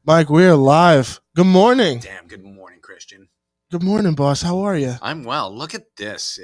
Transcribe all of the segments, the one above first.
Mike, we're live. Good morning. Damn, good morning, Christian. Good morning, boss. How are you? I'm well. Look at this.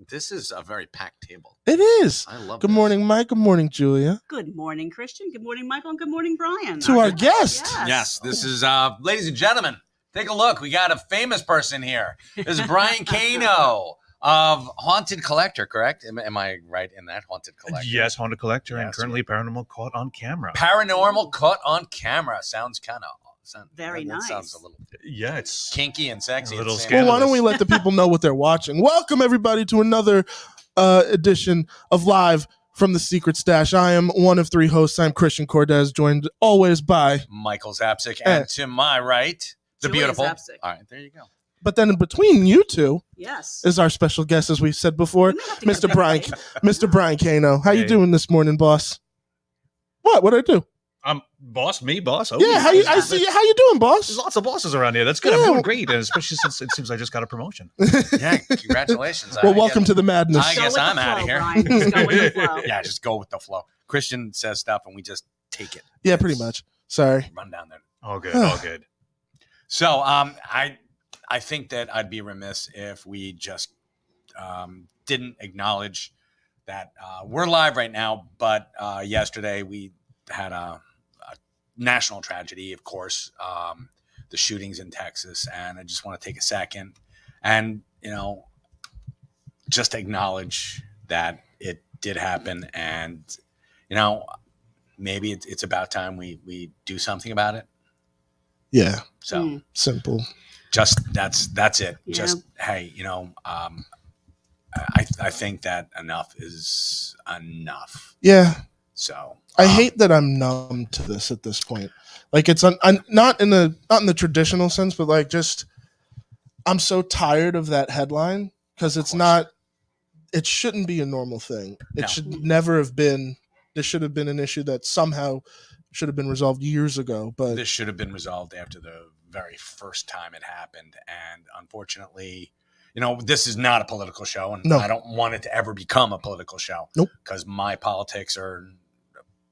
This is a very packed table. It is. I love Good this. morning, Mike. Good morning, Julia. Good morning, Christian. Good morning, Michael. And good morning, Brian. To our guest. Yes, this is, ladies and gentlemen, take a look. We got a famous person here. This is Brian Cano of Haunted Collector, correct? Am I right in that? Haunted Collector? Yes, Haunted Collector, Yes. and currently Paranormal Caught on Camera. Paranormal Caught on Camera. Sounds kind of Very that nice. Sounds a little Yeah, it's kinky and sexy. A little at the same Well, time. why don't we let the people know what they're watching? Welcome, everybody, to another edition of Live from the Secret Stash. I am one of three hosts. I'm Christian Cordes, joined always by... Michael Zapsik, and to my right, the Julia beautiful. Zapsik. All right, there you go. But then in between you two Yes. is our special guest, as we said before, We may have to get Mr. a Brian, bit Mr. Brian Cano. How you Hey. doing this morning, boss? What'd I do? boss. Oh, Yeah, how you? I see you. How you doing, boss? There's lots of bosses around here. That's good. Yeah. I'm doing great, and especially since it seems I just got a promotion. Yeah, congratulations. Well, I welcome to the madness. I Go guess with the I'm outta flow, here. Brian. Just go with the flow. Yeah, just go with the flow. Christian says stuff and we just take it. Yeah, pretty much. Sorry. Run down there. All good, all good. So I think that I'd be remiss if we just didn't acknowledge that we're live right now, but yesterday we had a national tragedy, of course, the shootings in Texas. And I just want to take a second and, just acknowledge that it did happen. And, maybe it's about time we do something about it. Yeah, So simple. just that's it. Yeah. Just, hey, I think that enough is enough. Yeah, So I hate that I'm numb to this at this point. Like it's not in the traditional sense, but like just I'm so tired of that headline because it's not. It shouldn't be a normal thing. It No. should never have been. This should have been an issue that somehow should have been resolved years ago. But this should have been resolved after the very first time it happened. And unfortunately, this is not a political show, and No. I don't want it to ever become a political show. Nope. Because my politics are,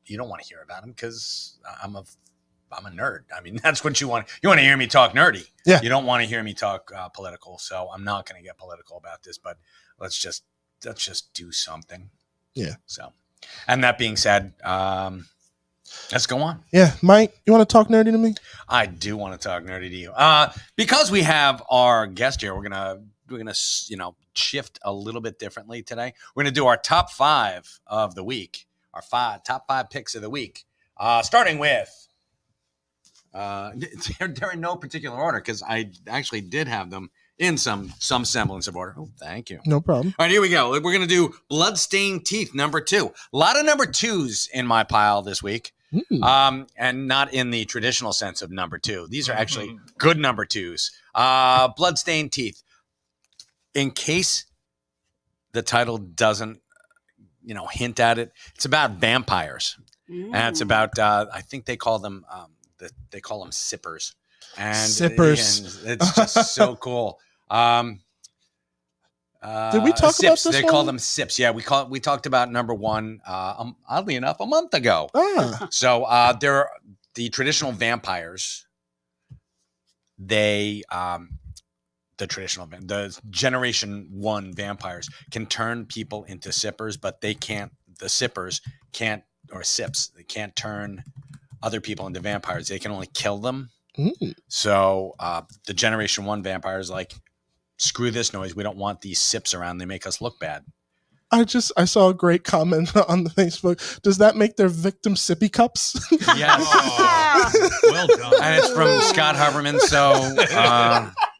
you don't want to hear about them because I'm a nerd. I mean, that's what you want. You want to hear me talk nerdy. Yeah. You don't want to hear me talk political. So I'm not going to get political about this, but let's just do something. Yeah. So, and that being said, let's go on. yeah, Mike, you want to talk nerdy to me? I do want to talk nerdy to you. Because we have our guest here, we're gonna shift a little bit differently today. We're gonna do our top 5 of the week, our top 5 picks of the week. Starting with they're in no particular order because I actually did have them in some semblance of order. Oh, thank you. No problem. All right, here we go. We're going to do Bloodstained Teeth, number 2. A lot of number 2s in my pile this week. And not in the traditional sense of number 2. These are actually good number 2s. Bloodstained Teeth. In case the title doesn't, hint at it, it's about vampires. And it's about, I think they call them sippers. And Sippers. and it's just so cool. Did we talk sips. about this They one? call them sips. Yeah, we talked about number 1, oddly enough, a month ago. Ah, So they're the traditional vampires. They the generation 1 vampires can turn people into sippers, but they can't. The sippers can't, or sips. They can't turn other people into vampires. They can only kill them. So the generation 1 vampires like, screw this noise. We don't want these sips around. They make us look bad. I saw a great comment on the Facebook. Does that make their victim sippy cups? Yes. Well done. And it's from Scott Huberman. So,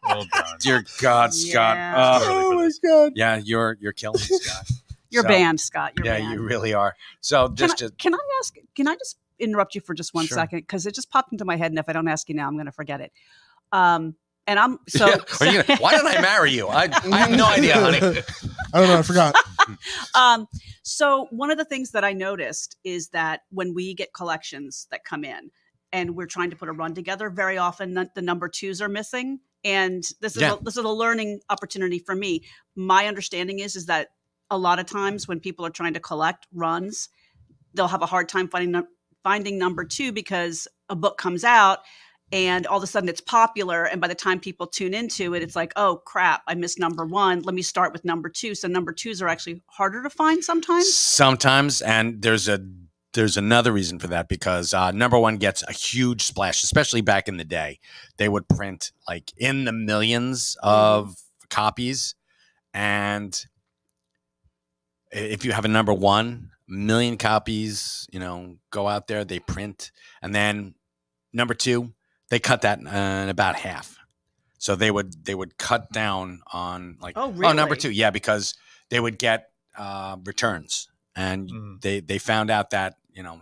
Well done. dear God, Scott. Yeah. Oh my god! Yeah, you're killing me, Scott. You're So, banned, Scott. You're Yeah, banned. you really are. So Can just I just interrupt you for just one Sure. second? Because it just popped into my head, and if I don't ask you now, I'm going to forget it. And I'm so. Yeah. Why did I marry you? I have no idea, honey. I don't know. I forgot. So one of the things that I noticed is that when we get collections that come in and we're trying to put a run together, very often the number 2s are missing. And this is a learning opportunity for me. My understanding is that a lot of times when people are trying to collect runs, they'll have a hard time finding number 2 because a book comes out and all of a sudden it's popular, and by the time people tune into it, it's like, oh crap, I missed number 1, let me start with number 2. So number 2s are actually harder to find sometimes, and there's another reason for that, because number 1 gets a huge splash, especially back in the day. They would print like in the millions of copies, and if you have a number 1, million copies, go out there, they print, and then number 2, they cut that in about half. So they would cut down on like, number 2, yeah, because they would get returns, and they found out that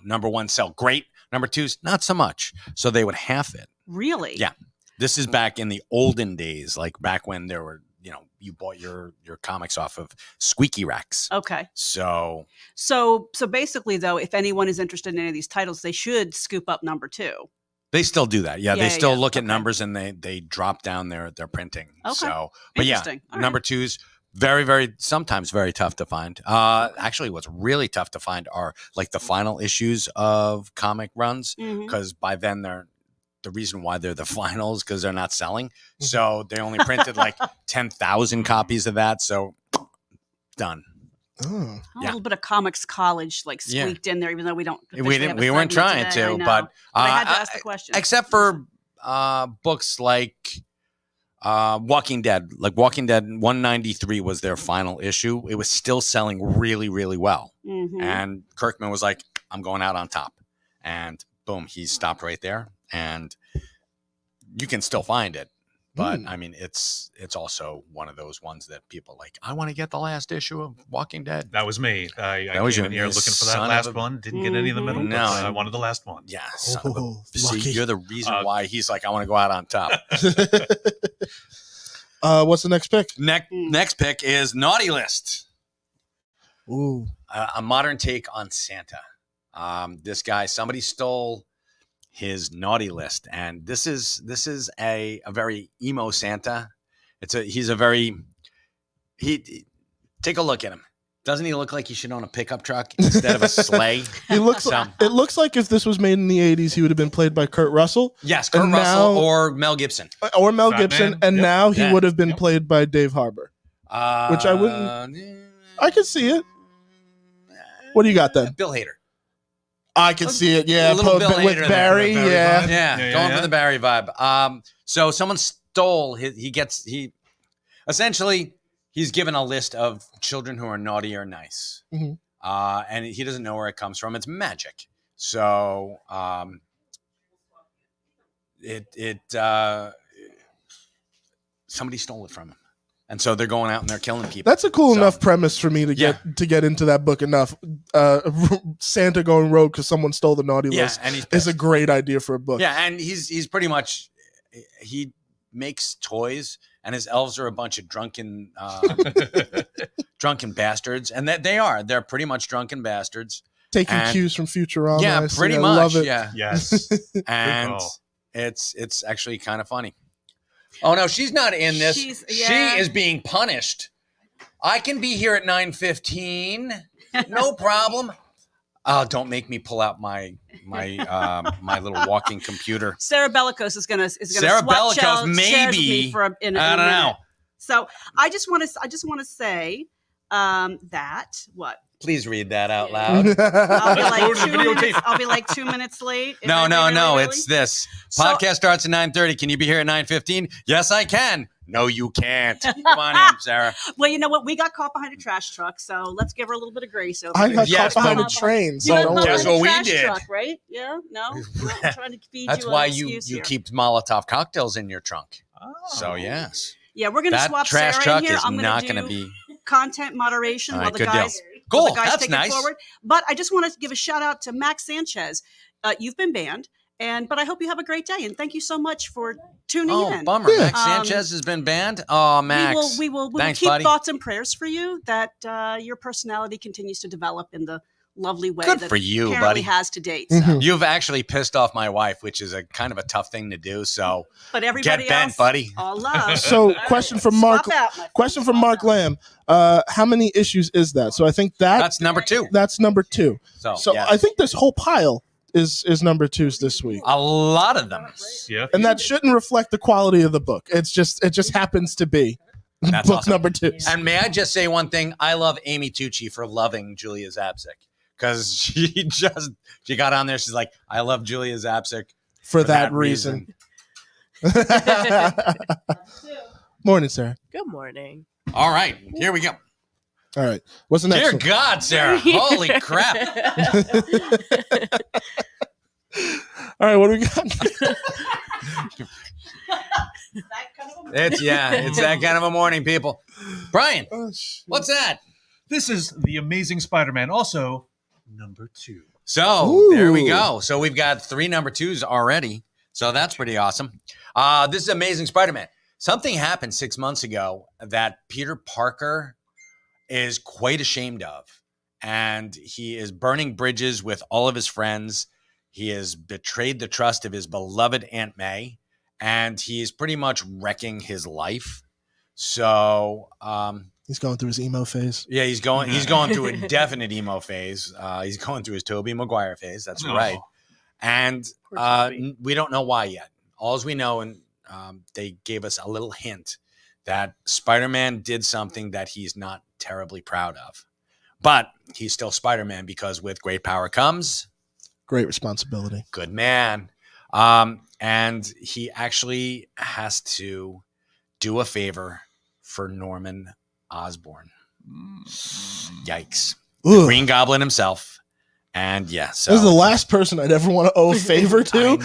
number 1 sell great, number 2's not so much, so they would half it. Really? Yeah, this is back in the olden days, like back when there were you bought your comics off of squeaky racks. Okay. So basically, though, if anyone is interested in any of these titles, they should scoop up number 2. They still do that. Yeah, they still look at numbers, and they drop down their printing. Okay. So, but yeah, All number right. 2's very, sometimes very tough to find. Actually, what's really tough to find are like the final issues of comic runs, because by then the reason why they're the finals because they're not selling. So they only printed like 10,000 copies of that. So done. Oh. A little bit of comics college squeaked in there, even though we don't. We weren't trying to, but I had to ask the question. Except for books like Walking Dead. Like Walking Dead 193 was their final issue. It was still selling really, really well. And Kirkman was like, I'm going out on top. And boom, he stopped right there. And you can still find it. But I mean, it's also one of those ones that people like, I want to get the last issue of Walking Dead. That was me. I was came you. in here looking for that Son last of a- one. Didn't get any in the middle. No. But I wanted the last one. Yeah. Lucky. See, you're the reason why he's like, I want to go out on top. What's the next pick? Next pick is Naughty List. Ooh. A modern take on Santa. This guy, somebody stole his naughty list, and this is a very emo Santa. Take a look at him. Doesn't he look like he should own a pickup truck instead of a sleigh? It looks like if this was made in the 80s, he would have been played by Kurt Russell. Yes, Kurt Russell or Mel Gibson. Or Mel Fat Gibson, Man. and Yep. now he would have been played by Dave Harbour. Which I wouldn't. I could see it. What do you got then? Bill Hader. I can see it. Yeah, A little Bill with Hader Barry. there. Yeah. Yeah, going for the Barry vibe. So someone stole essentially he's given a list of children who are naughty or nice. And he doesn't know where it comes from. It's magic. So somebody stole it from him. And so they're going out and they're killing people. That's a cool enough premise for me to get into that book enough. Santa going rogue because someone stole the naughty list and he's is a great idea for a book. Yeah, and he's pretty much he makes toys, and his elves are a bunch of drunken bastards, and they're pretty much drunken bastards. Taking cues from Futurama. Yeah, pretty much. Love it. Yeah, Yes. and it's actually kind of funny. Oh no, she's not in this. She is being punished. I can be here at 9:15. No problem. Oh, don't make me pull out my little walking computer. Sarah Bellicose is gonna Sarah swap Bellicose, chairs with maybe. me for in I a don't minute. know. So I just want to say that what. Please read that out loud. I'll be like Go to the 2 minutes. videotape. I'll be like 2 minutes late. No. Really? It's this. So- Podcast starts at 9:30. Can you be here at 9:15? Yes, I can. No, you can't. Come on in, Sarah. Well, you know what? We got caught behind a trash truck, so let's give her a little bit of grace over I here. got Yes, caught behind a but- train. You So got don't caught worry. Guess behind a what we trash did. truck, right? Yeah, no. I'm trying to feed That's you why an you excuse here. keep Molotov cocktails in your trunk. Oh. So yes, Yeah, we're gonna that swap trash Sarah truck in here. is I'm not going going to be. content moderation All while right, the good deal. guys. Cool. The guys That's take nice. it forward. But I just want to give a shout out to Max Sanchez. You've been banned, but I hope you have a great day, and thank you so much for tuning Oh, in. bummer. Yeah. Max Sanchez has been banned. Oh, Max. We will Thanks, keep buddy. thoughts and prayers for you that your personality continues to develop in the lovely way Good that for you, apparently buddy. has to date. So. Mhm. You've actually pissed off my wife, which is a kind of a tough thing to do. So But everybody get bent, else, buddy. all love. So, All right. question from Mark. Swap out, my Question friend. from Mark Lamb. How many issues is that? So I think That's number 2. that's number 2. So So yes. I think this whole pile is number 2s this week. A lot of them. Yeah. And that shouldn't reflect the quality of the book. It just happens to be That's book awesome. number 2s. And may I just say one thing? I love Amy Tucci for loving Julia Zapsik because she got on there. She's like, I love Julia Zapsik For that reason. Morning, Sarah. Good morning. All right, here we go. All right. What's the next Dear one? God, Sarah. Holy crap. All right, what do we got? It's that kind of a morning, people. Brian, what's that? This is The Amazing Spider-Man, also number 2. So there we Ooh. go. So we've got 3 number 2s already. So that's pretty awesome. This is Amazing Spider-Man. Something happened 6 months ago that Peter Parker is quite ashamed of. And he is burning bridges with all of his friends. He has betrayed the trust of his beloved Aunt May. And he is pretty much wrecking his life. So He's going through his emo phase. yeah, he's going through a definite emo phase. He's going through his Tobey Maguire phase. That's right. And Poor Tobey. we don't know why yet. All we know, and they gave us a little hint that Spider-Man did something that he's not terribly proud of. But he's still Spider-Man because with great power comes Great responsibility. good man. And he actually has to do a favor for Norman Osborn. Yikes. Ugh. Green Goblin himself. And yeah, so This is the last person I'd ever want to owe a favor to.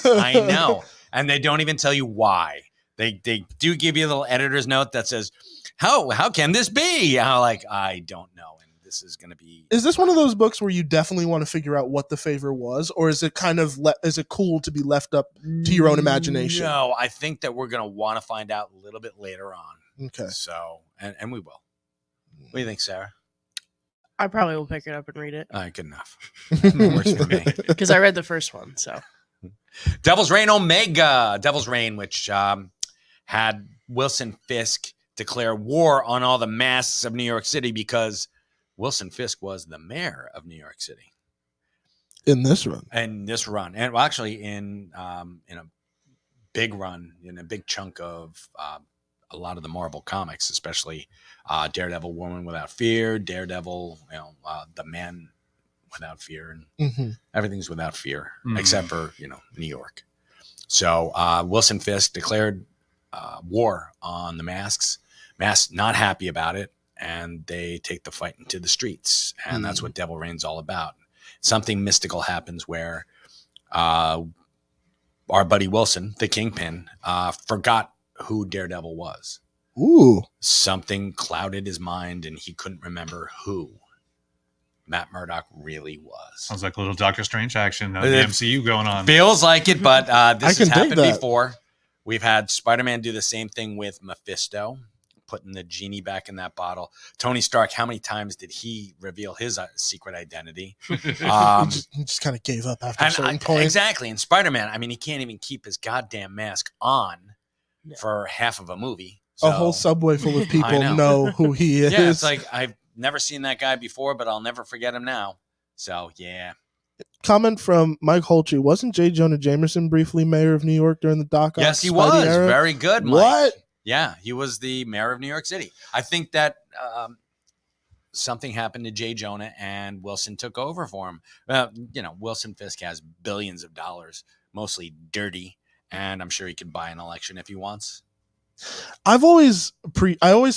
I know. And they don't even tell you why. They do give you a little editor's note that says, how can this be? And I'm like, I don't know. And this is going to be. Is this one of those books where you definitely want to figure out what the favor was, or is it kind of is it cool to be left up to your own imagination? No, I think that we're going to want to find out a little bit later on. Okay. So, and we will. What do you think, Sarah? I probably will pick it up and read it All right, good enough. Works for me. because I read the first one. So Devil's Reign Omega. Devil's Reign, which had Wilson Fisk declare war on all the masks of New York City because Wilson Fisk was the mayor of New York City. In this run. And this run, and well, actually in a big run, in a big chunk of a lot of the Marvel comics, especially Daredevil, Woman Without Fear, Daredevil, the Man Without Fear, and Mm-hmm. everything's without fear except for New York. So Wilson Fisk declared war on the masks. Masks not happy about it, and they take the fight into the streets, and that's what Devil Reign's all about. Something mystical happens where our buddy Wilson, the Kingpin, forgot who Daredevil was. Ooh. Something clouded his mind, and he couldn't remember who Matt Murdock really was. Sounds like a little Doctor Strange action on the MCU going on. Feels like it, but this I has can dig happened that. before. We've had Spider-Man do the same thing with Mephisto, putting the genie back in that bottle. Tony Stark, how many times did he reveal his secret identity? He just kind of gave up after a certain point. Exactly. And Spider-Man, I mean, he can't even keep his goddamn mask on for half of a movie. A whole subway full of people know. know who he is. Yeah, it's like I've never seen that guy before, but I'll never forget him now. So, yeah. Comment from Mike Holtry. Wasn't J. Jonah Jameson briefly mayor of New York during the Doc Ock Yes, he Spidey was. era? Very good, Mike. What? Yeah, he was the mayor of New York City. I think that something happened to J. Jonah and Wilson took over for him. Wilson Fisk has billions of dollars, mostly dirty, and I'm sure he could buy an election if he wants. I always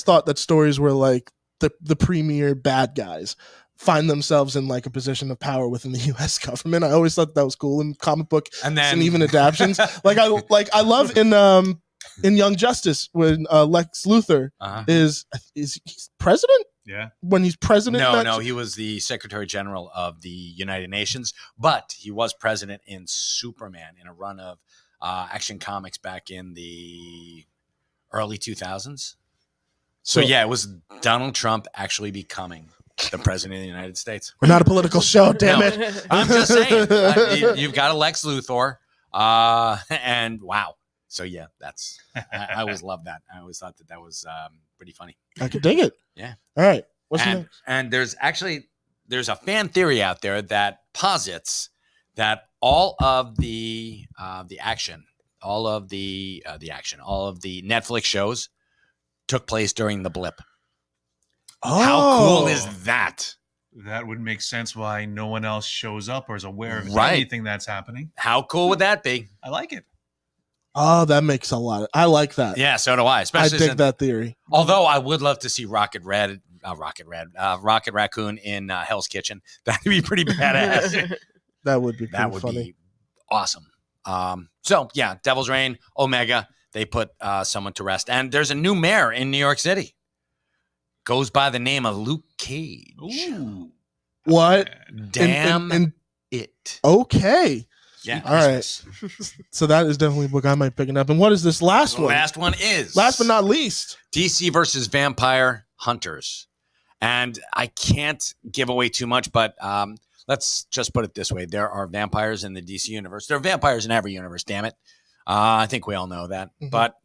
thought that stories were like the premier bad guys find themselves in like a position of power within the U.S. government. I always thought that was cool in comic book And then even adaptions. I love in Young Justice when Lex Luthor is he's president. Yeah. When he's president. No, he was the Secretary General of the United Nations, but he was president in Superman in a run of Action Comics back in the early 2000s. So yeah, it was Donald Trump actually becoming the president of the United States. We're not a political show, damn it. I'm just saying, you've got a Lex Luthor, and wow. So yeah, I always loved that. I always thought that was pretty funny. I could dig it. Yeah. All right. What's next? And there's a fan theory out there that posits that all of the action, all of the Netflix shows took place during the blip. How cool is that? That would make sense why no one else shows up or is aware of Right. anything that's happening. How cool would that be? I like it. Oh, that makes a lot. I like that. Yeah, so do I. I Especially dig that theory. Although I would love to see Rocket Raccoon in Hell's Kitchen. That'd be pretty badass. That would be pretty That would funny. be awesome. So yeah, Devil's Reign, Omega, they put someone to rest. And there's a new mayor in New York City. Goes by the name of Luke Cage. Ooh. What? Damn And it. okay. Yeah. All right. So that is definitely a book I might pick it up. And what is this last The one? last one is Last but not least. DC versus Vampire Hunters. And I can't give away too much, but let's just put it this way. There are vampires in the DC universe. There are vampires in every universe, damn it. I think we all know that. Mhm. But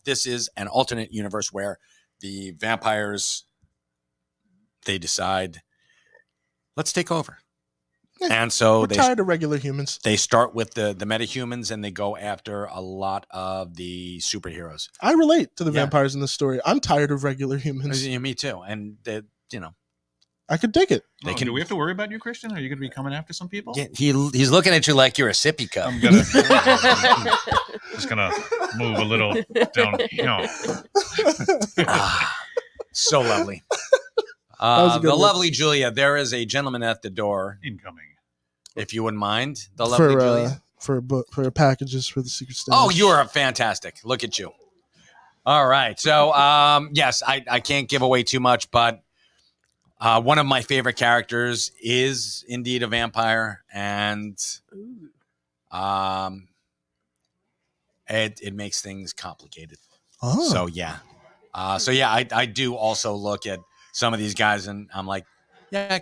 this is an alternate universe where the vampires, they decide, let's take over. Yeah, And so We're tired of regular humans. they start with the metahumans and they go after a lot of the superheroes. I relate to the Yeah. vampires in this story. I'm tired of regular humans. Yeah, me too. And I could dig it. They can- Do we have to worry about you, Christian? Are you going to be coming after some people? yeah, he's looking at you like you're a sippy cup. I'm gonna just gonna move a little down. So lovely. was a good The one. lovely Julia. There is a gentleman at the door. Incoming. If you wouldn't mind, the lovely Julia. For packages for the secret stash. Oh, you are fantastic. Look at you. All right. So, yes, I can't give away too much, but one of my favorite characters is indeed a vampire, and it makes things complicated. Oh. So yeah, I do also look at some of these guys, and I'm like, yeah,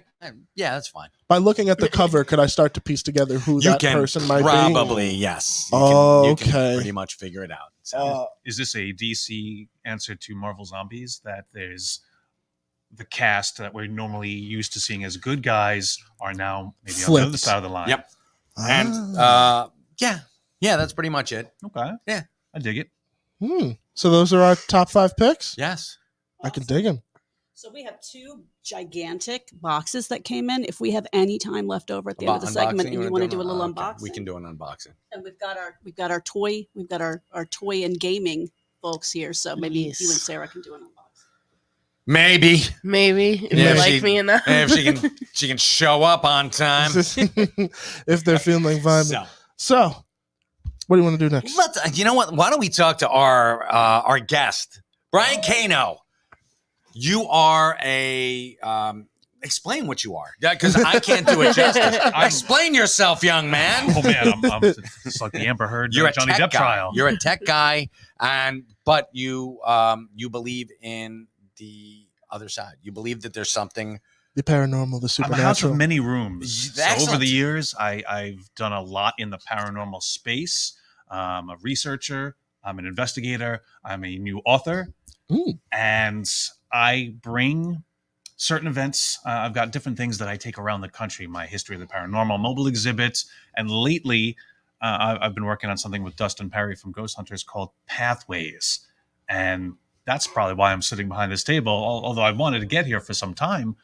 that's fine. By looking at the cover, could I start to piece together who that person might be? probably yes. You Oh, can okay. pretty much figure it out. So Is this a DC answer to Marvel Zombies? That there's the cast that we're normally used to seeing as good guys are now maybe on the other Flipped. side of the line. Yep. And yeah, that's pretty much it. Okay. Yeah. I dig it. So those are our top 5 picks. Yes. I can dig them. So we have 2 gigantic boxes that came in. If we have any time left over at the end of the segment and you want to do a little unboxing, we can do an unboxing. And we've got our toy and gaming folks here. So maybe Yes. you and Sarah can do an unboxing. Maybe Maybe if Yeah, you she- like me enough. if she can show up on time. If they're feeling like vibing. So, what do you want to do next? You know what? Why don't we talk to our guest, Brian Cano? You are a explain what you are, because I can't do it justice. Explain yourself, young man. Oh man, I'm it's like the Amber Heard You're a Johnny tech Depp guy. trial. You're a tech guy, but you believe in the other side. You believe that there's something. The paranormal, the I'm a house of supernatural. many rooms. So over Excellent. the years, I've done a lot in the paranormal space. I'm a researcher. I'm an investigator. I'm a new author. Ooh. And I bring certain events. I've got different things that I take around the country, my history of the paranormal, mobile exhibits. And lately, I've been working on something with Dustin Perry from Ghost Hunters called Pathways. And that's probably why I'm sitting behind this table. Although I wanted to get here for some time,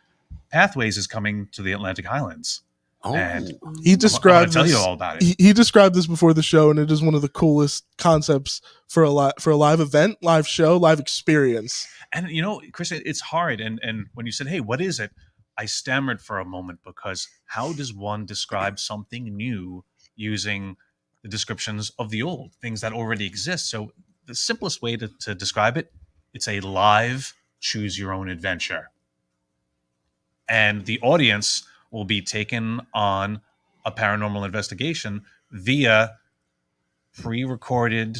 Pathways is coming to the Atlantic Highlands. Oh, And He I'm described going to tell this. you all about it. He described this before the show, and it is one of the coolest concepts for a live event, live show, live experience. And you know, Chris, it's hard. And when you said, "Hey, what is it?" I stammered for a moment because how does one describe something new using the descriptions of the old things that already exist? So the simplest way to describe it, it's a live choose your own adventure. And the audience will be taken on a paranormal investigation via pre-recorded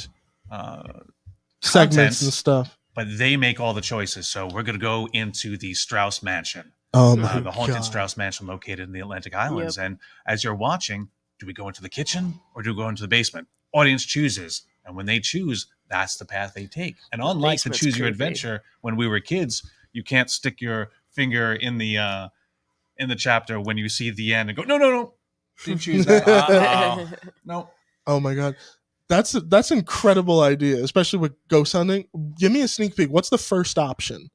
Segments Contents. and stuff. but they make all the choices. So we're going to go into the Strauss Mansion, Oh my the haunted God. Strauss Mansion located in the Atlantic Highlands. And as you're watching, do we go into the kitchen or do we go into the basement? Audience chooses. And when they choose, that's the path they take. And unlike the basement's Choose Your creepy. Adventure, when we were kids, you can't stick your finger in the chapter when you see the end and go, no. Didn't choose that. Uh-oh. No. Oh my god, that's an incredible idea, especially with ghost hunting. Give me a sneak peek. What's the first option?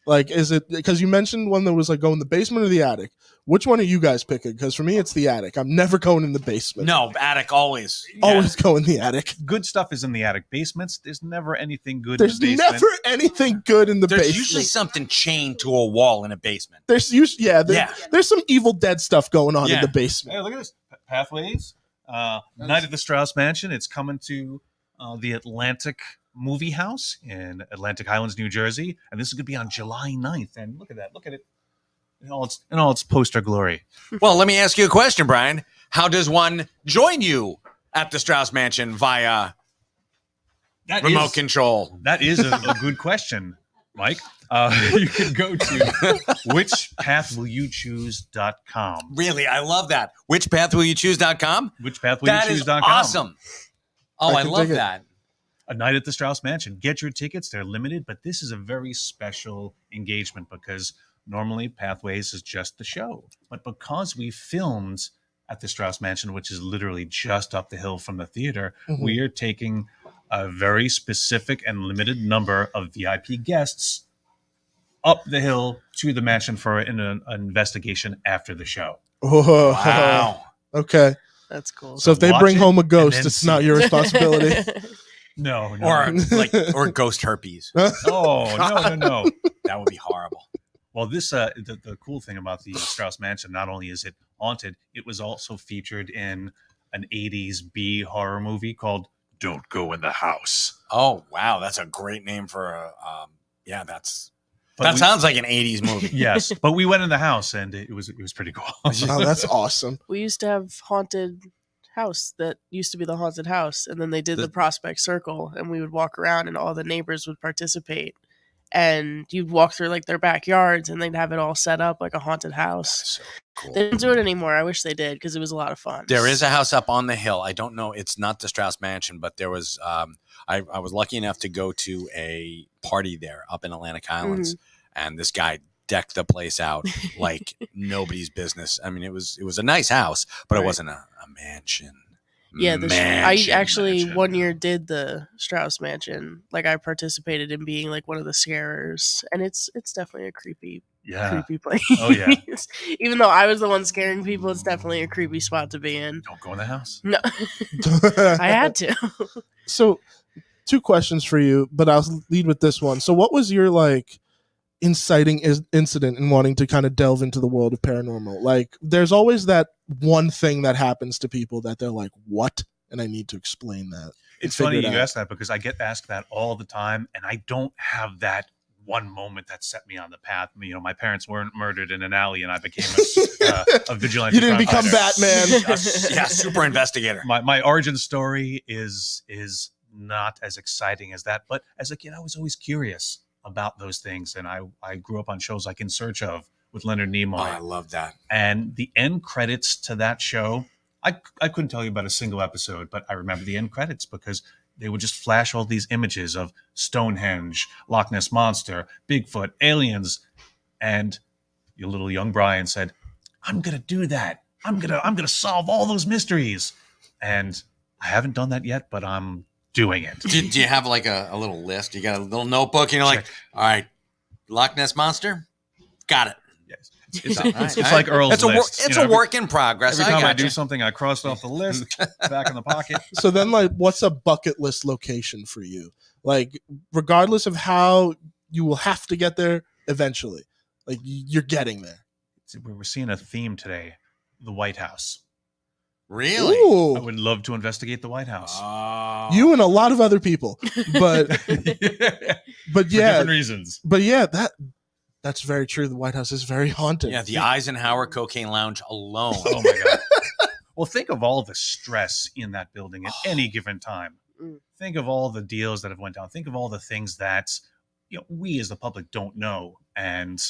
Like, is it because you mentioned one that was like go in the basement or the attic? Which one are you guys picking? Because for me, it's the attic. I'm never going in the basement. No, attic always. Always go in the attic. Good stuff is in the attic. Basements, there's never anything good There's in the basement. never anything good in the There's basement. usually something chained to a wall in a basement. There's usually there's some Evil Dead stuff going on in Yeah. the basement. Hey, look at this. Pathways. Night at the Strauss Mansion. It's coming to the Atlantic Movie House in Atlantic Highlands, New Jersey. And this is going to be on July 9th. And look at that. Look at it. In all its poster glory. Well, let me ask you a question, Brian. How does one join you at the Strauss Mansion via remote control? That is a good question, Mike. You can go to whichpathwillyouchoose.com. Really, I love that. Whichpathwillyouchoose.com? Whichpathwillyouchoose.com. That is awesome. Oh, I can love dig it. that. A night at the Strauss Mansion. Get your tickets. They're limited, but this is a very special engagement because normally Pathways is just the show. But because we filmed at the Strauss Mansion, which is literally just up the hill from the theater, we are taking a very specific and limited number of VIP guests up the hill to the mansion for an investigation after the show. Oh, Wow. Okay. That's cool. So if they watch bring it home a and ghost, then it's see not it. your responsibility. No. Or ghost herpes. No. That would be horrible. Well, this the cool thing about the Strauss Mansion, not only is it haunted, it was also featured in an 80s B horror movie called Don't Go in the House. Oh, wow. That's a great name for a that But sounds like an 80s movie. Yes, but we went in the house and it was pretty cool. Oh, that's awesome. We used to have haunted house that used to be the haunted house, and then they did the Prospect Circle, and we would walk around and all the neighbors would participate, and you'd walk through like their backyards and they'd have it all set up like a haunted house. So cool. They don't do it anymore. I wish they did because it was a lot of fun. There is a house up on the hill. I don't know. It's not the Strauss Mansion, but there was. I was lucky enough to go to a party there up in Atlantic Highlands, and this guy decked the place out like nobody's business. I mean, it was a nice house, but it wasn't a mansion. Yeah, I actually mansion. one year did the Strauss Mansion. Like I participated in being like one of the scarers, and it's definitely a creepy place. Oh, yeah. Even though I was the one scaring people, it's definitely a creepy spot to be in. Don't go in the house. No, I had to. So, 2 questions for you, but I'll lead with this one. So, what was your like inciting incident in wanting to kind of delve into the world of paranormal? Like, there's always that one thing that happens to people that they're like, "What?" And I need to explain that. It's Figure funny it you out. ask that because I get asked that all the time, and I don't have that one moment that set me on the path. You know, my parents weren't murdered in an alley, and I became a vigilante. You didn't crime become fighter. Batman. Yeah, super investigator. My origin story is not as exciting as that, but as a kid, I was always curious about those things, and I grew up on shows like In Search Of with Leonard Nimoy. Oh, I love that. And the end credits to that show, I couldn't tell you about a single episode, but I remember the end credits because they would just flash all these images of Stonehenge, Loch Ness Monster, Bigfoot, aliens, and your little young Brian said, "I'm gonna do that. I'm gonna solve all those mysteries." And I haven't done that yet, but I'm doing it. Do you have like a little list? You got a little notebook, and you're like, all right, Loch Ness Monster, got it. Yes. It's like Earl's it's list. It's You know, a work in progress. Every time I gotcha. do something, I cross it off the list, back in the pocket. So then, like, what's a bucket list location for you? Like, regardless of how you will have to get there eventually, like you're getting there. We're seeing a theme today: the White House. Really? Ooh, I would love to investigate the White House. Oh. you and a lot of other people, but For yeah, different reasons. but yeah, that's very true. The White House is very haunted. Yeah, the Eisenhower Cocaine Lounge alone. Oh my god. Well, think of all the stress in that building at any given time. Think of all the deals that have went down. Think of all the things that we as the public don't know. And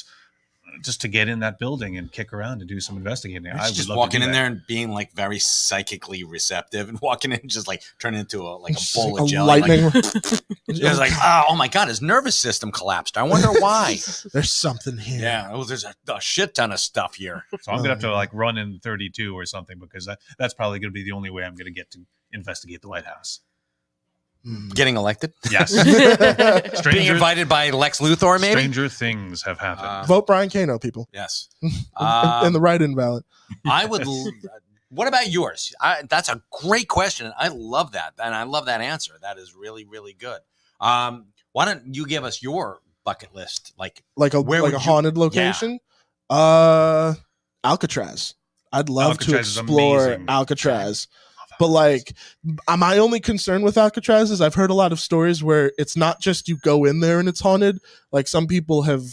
just to get in that building and kick around and do some investigating. I would just love walking to do in that. there and being like very psychically receptive, and walking in just like turning into a Just bowl like of a jelly. lightning. Like, it's like, oh my god, his nervous system collapsed. I wonder why. There's something here. Yeah, oh, there's a shit ton of stuff here. So I'm gonna have to like run in 32 or something, because that's probably gonna be the only way I'm gonna get to investigate the White House. Getting elected? Yes. Being invited by Lex Luthor, maybe? Stranger things have happened. Vote Brian Cano, people. Yes. And the write-in ballot. I would. What about yours? That's a great question. I love that, and I love that answer. That is really, really good. Why don't you give us your bucket list? Like a haunted location? Alcatraz. I'd love to Alcatraz is explore amazing. Alcatraz. But like, my only concern with Alcatraz is I've heard a lot of stories where it's not just you go in there and it's haunted. Like, some people have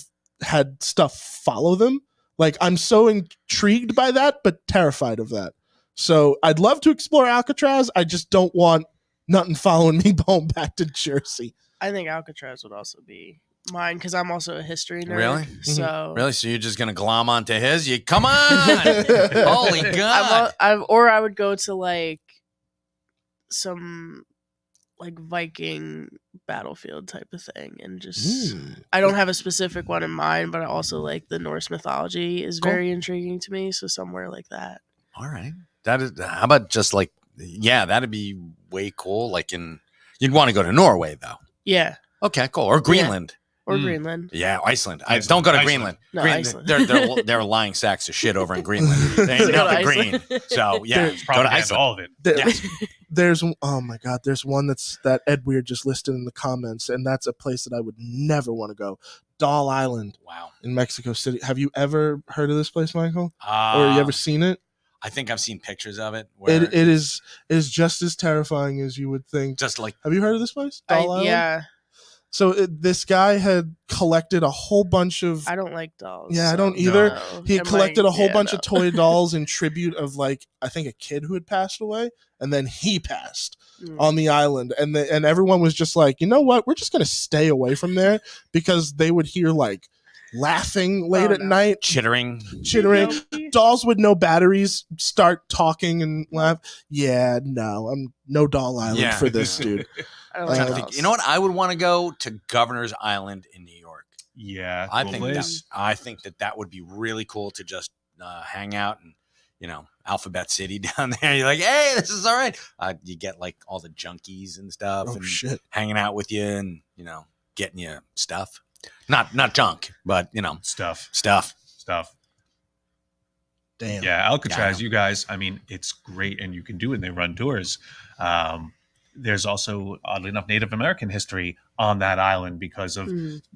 had stuff follow them. Like, I'm so intrigued by that, but terrified of that. So I'd love to explore Alcatraz. I just don't want nothing following me home back to Jersey. I think Alcatraz would also be mine, because I'm also a history nerd. Really? So Really? So you're just gonna glom onto his? You come on! Holy God! I would go to like some like Viking battlefield type of thing, and just I don't have a specific one in mind, but I also like the Norse mythology is Cool. very intriguing to me. So somewhere like that. All right. That is. How about just like? Yeah, that'd be way cool. Like you'd want to go to Norway though. Yeah. Okay, cool. Or Greenland. Or Greenland. Yeah, Iceland. Don't go to Greenland. No, Greenland. Iceland. They're lying sacks of shit over in Greenland. They ain't Go to nothing green. Iceland. So yeah, There's go to Propaganda, Iceland. all of it. Yes. There's oh my god, there's one that Ed Weird just listed in the comments, and that's a place that I would never want to go. Doll Island Wow. in Mexico City. Have you ever heard of this place, Michael? Or you ever seen it? I think I've seen pictures of it. Where It is just as terrifying as you would think. just like Have you heard of this place? Doll Island? Yeah. So this guy had collected a whole bunch of. I don't like dolls. Yeah, I so don't either. no. He had And, collected like, a whole yeah, bunch no. of toy dolls in tribute of, like, I think a kid who had passed away, and then he passed on the island, and everyone was just like, you know what, we're just gonna stay away from there, because they would hear like laughing late at night, chittering. chittering. Dolls with no batteries start talking and laugh. Yeah, no, I'm no Doll Island Yeah. for this dude. I don't I'm like trying to think, dolls. you know what? I would want to go to Governor's Island in New York. Yeah. I cool think place. that would be really cool to just hang out and, Alphabet City down there. You're like, hey, this is all right. You get like all the junkies and stuff Oh and shit! hanging out with you and, getting you stuff. Not junk, but, Stuff. stuff. Damn. Yeah, Alcatraz, Yeah. you guys, I mean, it's great, and you can do it, and they run tours. There's also, oddly enough, Native American history on that island because of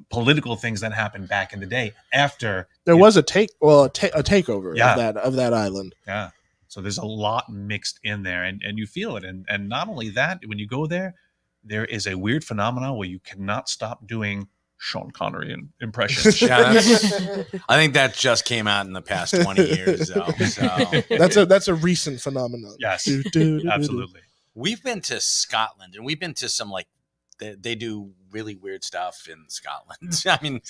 political things that happened back in the day after. There was a takeover Yeah. of that island. Yeah. So there's a lot mixed in there, and you feel it. And not only that, when you go there, there is a weird phenomenon where you cannot stop doing Sean Connery impressions. Yeah, I think that just came out in the past 20 years, though. So That's a recent phenomenon. Yes, Do, do, do, do, do. absolutely. we've been to Scotland, and we've been to some they do really weird stuff in Scotland. I mean,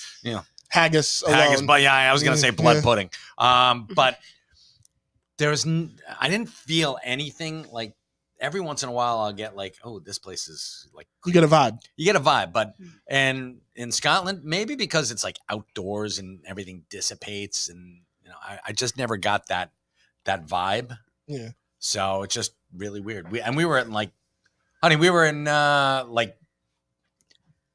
Haggis haggis, alone. but yeah, I was gonna say blood Yeah. pudding. But I didn't feel anything like. Every once in a while, I'll get like, oh, this place is like. You get a vibe. You get a vibe, but and in Scotland, maybe because it's like outdoors and everything dissipates, and I just never got that vibe. Yeah. So it's just really weird. We were in like, honey, we were in like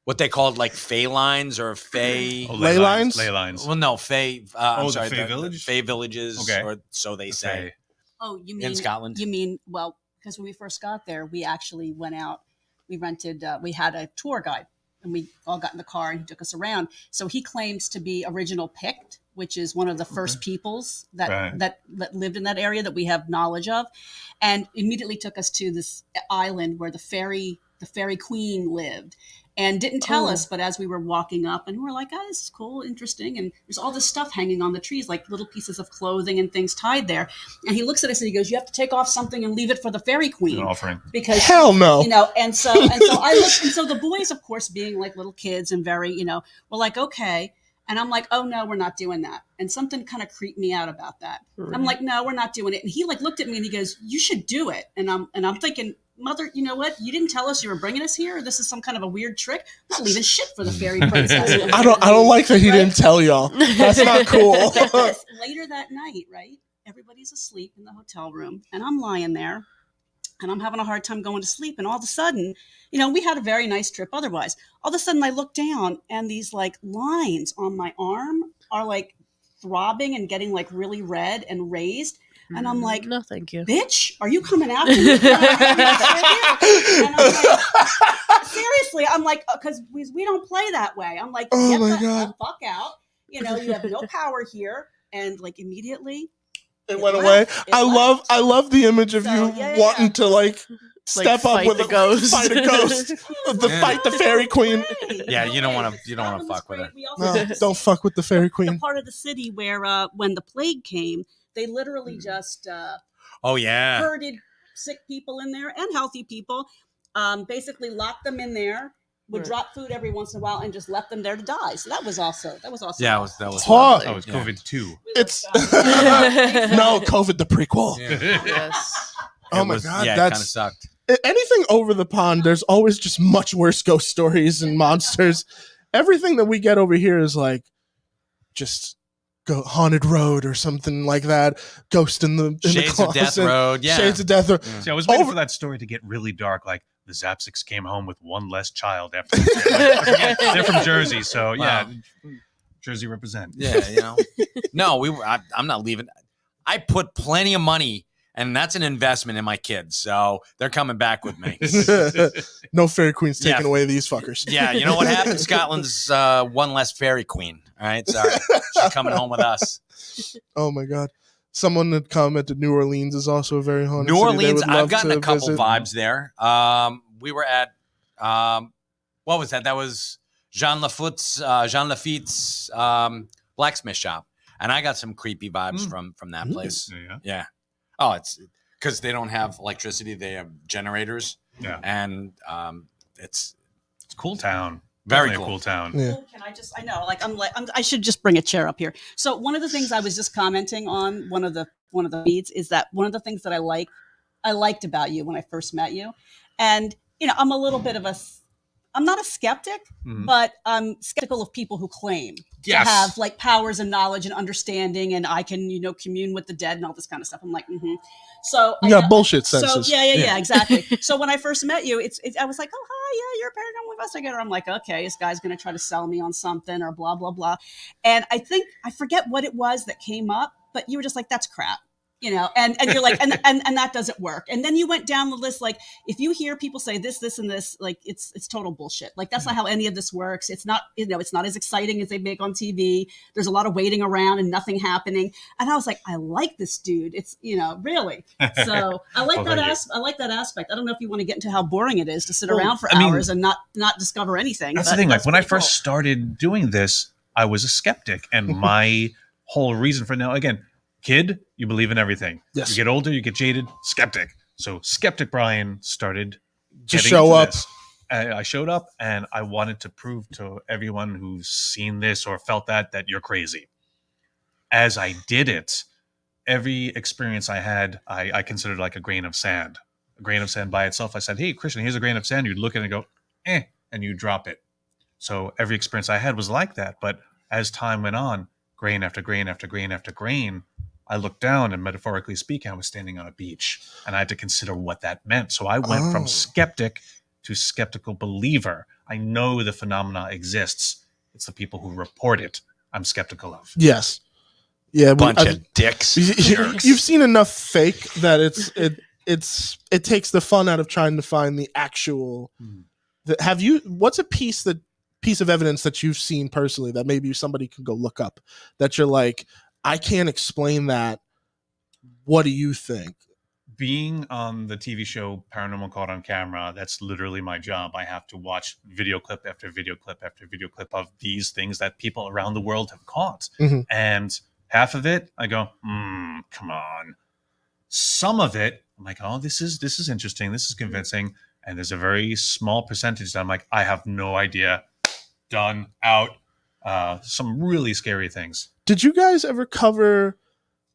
what they called like Fey lines or Fey. Ley lines? Ley lines. Well, no, Fey. I'm the sorry, Fey village? Fey villages, Okay. or so they say. Fey. Oh, you In Scotland? You mean, well, because when we first got there, we actually went out. We rented. We had a tour guide, and we all got in the car, and he took us around. So he claims to be original Pict, which is one of the first peoples that Right. that lived in that area that we have knowledge of, and immediately took us to this island where the fairy queen lived. And didn't tell us, but as we were walking up, and we're like, oh, this is cool, interesting. And there's all this stuff hanging on the trees, like little pieces of clothing and things tied there. And he looks at us and he goes, you have to take off something and leave it for the fairy queen. An offering. Because Hell no. and so I looked, and so the boys, of course, being like little kids and very, we're like, okay. And I'm like, oh no, we're not doing that. And something kind of creeped me out about that. I'm like, no, we're not doing it. And he like looked at me and he goes, you should do it. And I'm thinking, Mother, you know what? You didn't tell us you were bringing us here. This is some kind of a weird trick. I'm not leaving shit for the fairy princess. I don't like that he didn't tell y'all. That's not cool. Later that night, right? Everybody's asleep in the hotel room, and I'm lying there, and I'm having a hard time going to sleep. And all of a sudden, we had a very nice trip otherwise. All of a sudden, I look down, and these like lines on my arm are like throbbing and getting like really red and raised. And I'm like, no, thank you. Bitch, are you coming after me? And I'm like, seriously, I'm like, because we don't play that way. I'm like, oh get my the God. fuck out. You have no power here. And like immediately, it went away. I love the image of you wanting to like step up with a ghost, fight a ghost, fight the fairy queen. Yeah, you don't want to fuck with her. No, don't fuck with the fairy queen. The part of the city where when the plague came, they literally just herded sick people in there and healthy people, basically locked them in there, would drop food every once in a while and just left them there to die. So that was also yeah, that was COVID 2. It's no COVID, the prequel. Yeah. Yes. Oh my God, yeah, it kind of sucked. Anything over the pond, there's always just much worse ghost stories and monsters. Everything that we get over here is like just haunted road or something like that. Ghost in the Shades of Death Road. Yeah. Shades of Death Road. Yeah. See, I was waiting for that story to get really dark, like the Zapsics came home with one less child after they're from Jersey, so yeah, Jersey represent. Yeah, No, I'm not leaving. I put plenty of money, and that's an investment in my kids, so they're coming back with me. No fairy queen's taking away these fuckers. Yeah, you know what happened? Scotland's one less fairy queen. All right, sorry, she's coming home with us. Oh my God. Someone that commented New Orleans is also a very haunted New city. Orleans, I've gotten a couple visit. vibes there. We were at what was that? That was Jean Lafitte's blacksmith shop, and I got some creepy vibes from that place. Yeah. Oh, it's because they don't have electricity; they have generators. Yeah, and it's a cool town. Very Definitely cool a cool town. Yeah. I should just bring a chair up here. So one of the things I was just commenting on one of the feeds is that one of the things that I liked about you when I first met you, and I'm a little bit of I'm not a skeptic, but I'm skeptical of people who claim to have like powers and knowledge and understanding, and I can commune with the dead and all this kind of stuff. I'm like, So bullshit senses. So yeah, exactly. So when I first met you, I was like, oh hi, yeah, you're a paranormal investigator. I'm like, okay, this guy's gonna try to sell me on something or blah blah blah, and I forget what it was that came up, but you were just like, that's crap. And you're like, and that doesn't work. And then you went down the list, like, if you hear people say this, and this, like, it's total bullshit. Like, that's not how any of this works. It's not, it's not as exciting as they make on TV. There's a lot of waiting around and nothing happening. And I was like, I like this dude. It's, really. So I like I like that aspect. I don't know if you want to get into how boring it is to sit around for hours and not discover anything. That's the thing. Like, when I first started doing this, I was a skeptic. And my whole reason for now, again, kid, you believe in everything. Yes. You get older, you get jaded, skeptic. So Skeptic Brian started to show up. I showed up and I wanted to prove to everyone who's seen this or felt that you're crazy. As I did it, every experience I had, I considered like a grain of sand. A grain of sand by itself. I said, hey, Christian, here's a grain of sand. You'd look at it and go, and you drop it. So every experience I had was like that. But as time went on, grain after grain after grain after grain, I looked down and, metaphorically speaking, I was standing on a beach and I had to consider what that meant. So I went from skeptic to skeptical believer. I know the phenomena exists. It's the people who report it I'm skeptical of. Yes. Yeah. Bunch of dicks. You've seen enough fake that it takes the fun out of trying to find the actual. What's a piece of evidence that you've seen personally that maybe somebody can go look up that you're like, I can't explain that. What do you think? Being on the TV show Paranormal Caught on Camera, that's literally my job. I have to watch video clip after video clip after video clip of these things that people around the world have caught. And half of it, I go, come on. Some of it, I'm like, oh, this is interesting. This is convincing. And there's a very small percentage that I'm like, I have no idea. Done. Out. some really scary things. Did you guys ever cover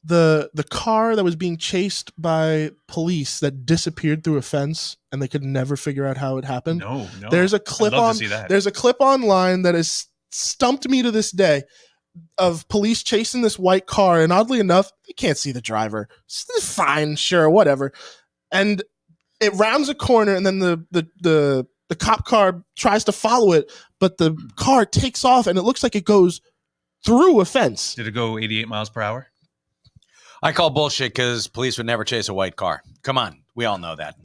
the car that was being chased by police that disappeared through a fence and they could never figure out how it happened? No. There's a clip I'd love on. to see that. There's a clip online that has stumped me to this day of police chasing this white car, and oddly enough, you can't see the driver. It's fine, sure, whatever. And it rounds a corner, and then the cop car tries to follow it, but the car takes off, and it looks like it goes through a fence. Did it go 88 miles per hour? I call bullshit because police would never chase a white car. Come on. We all know that.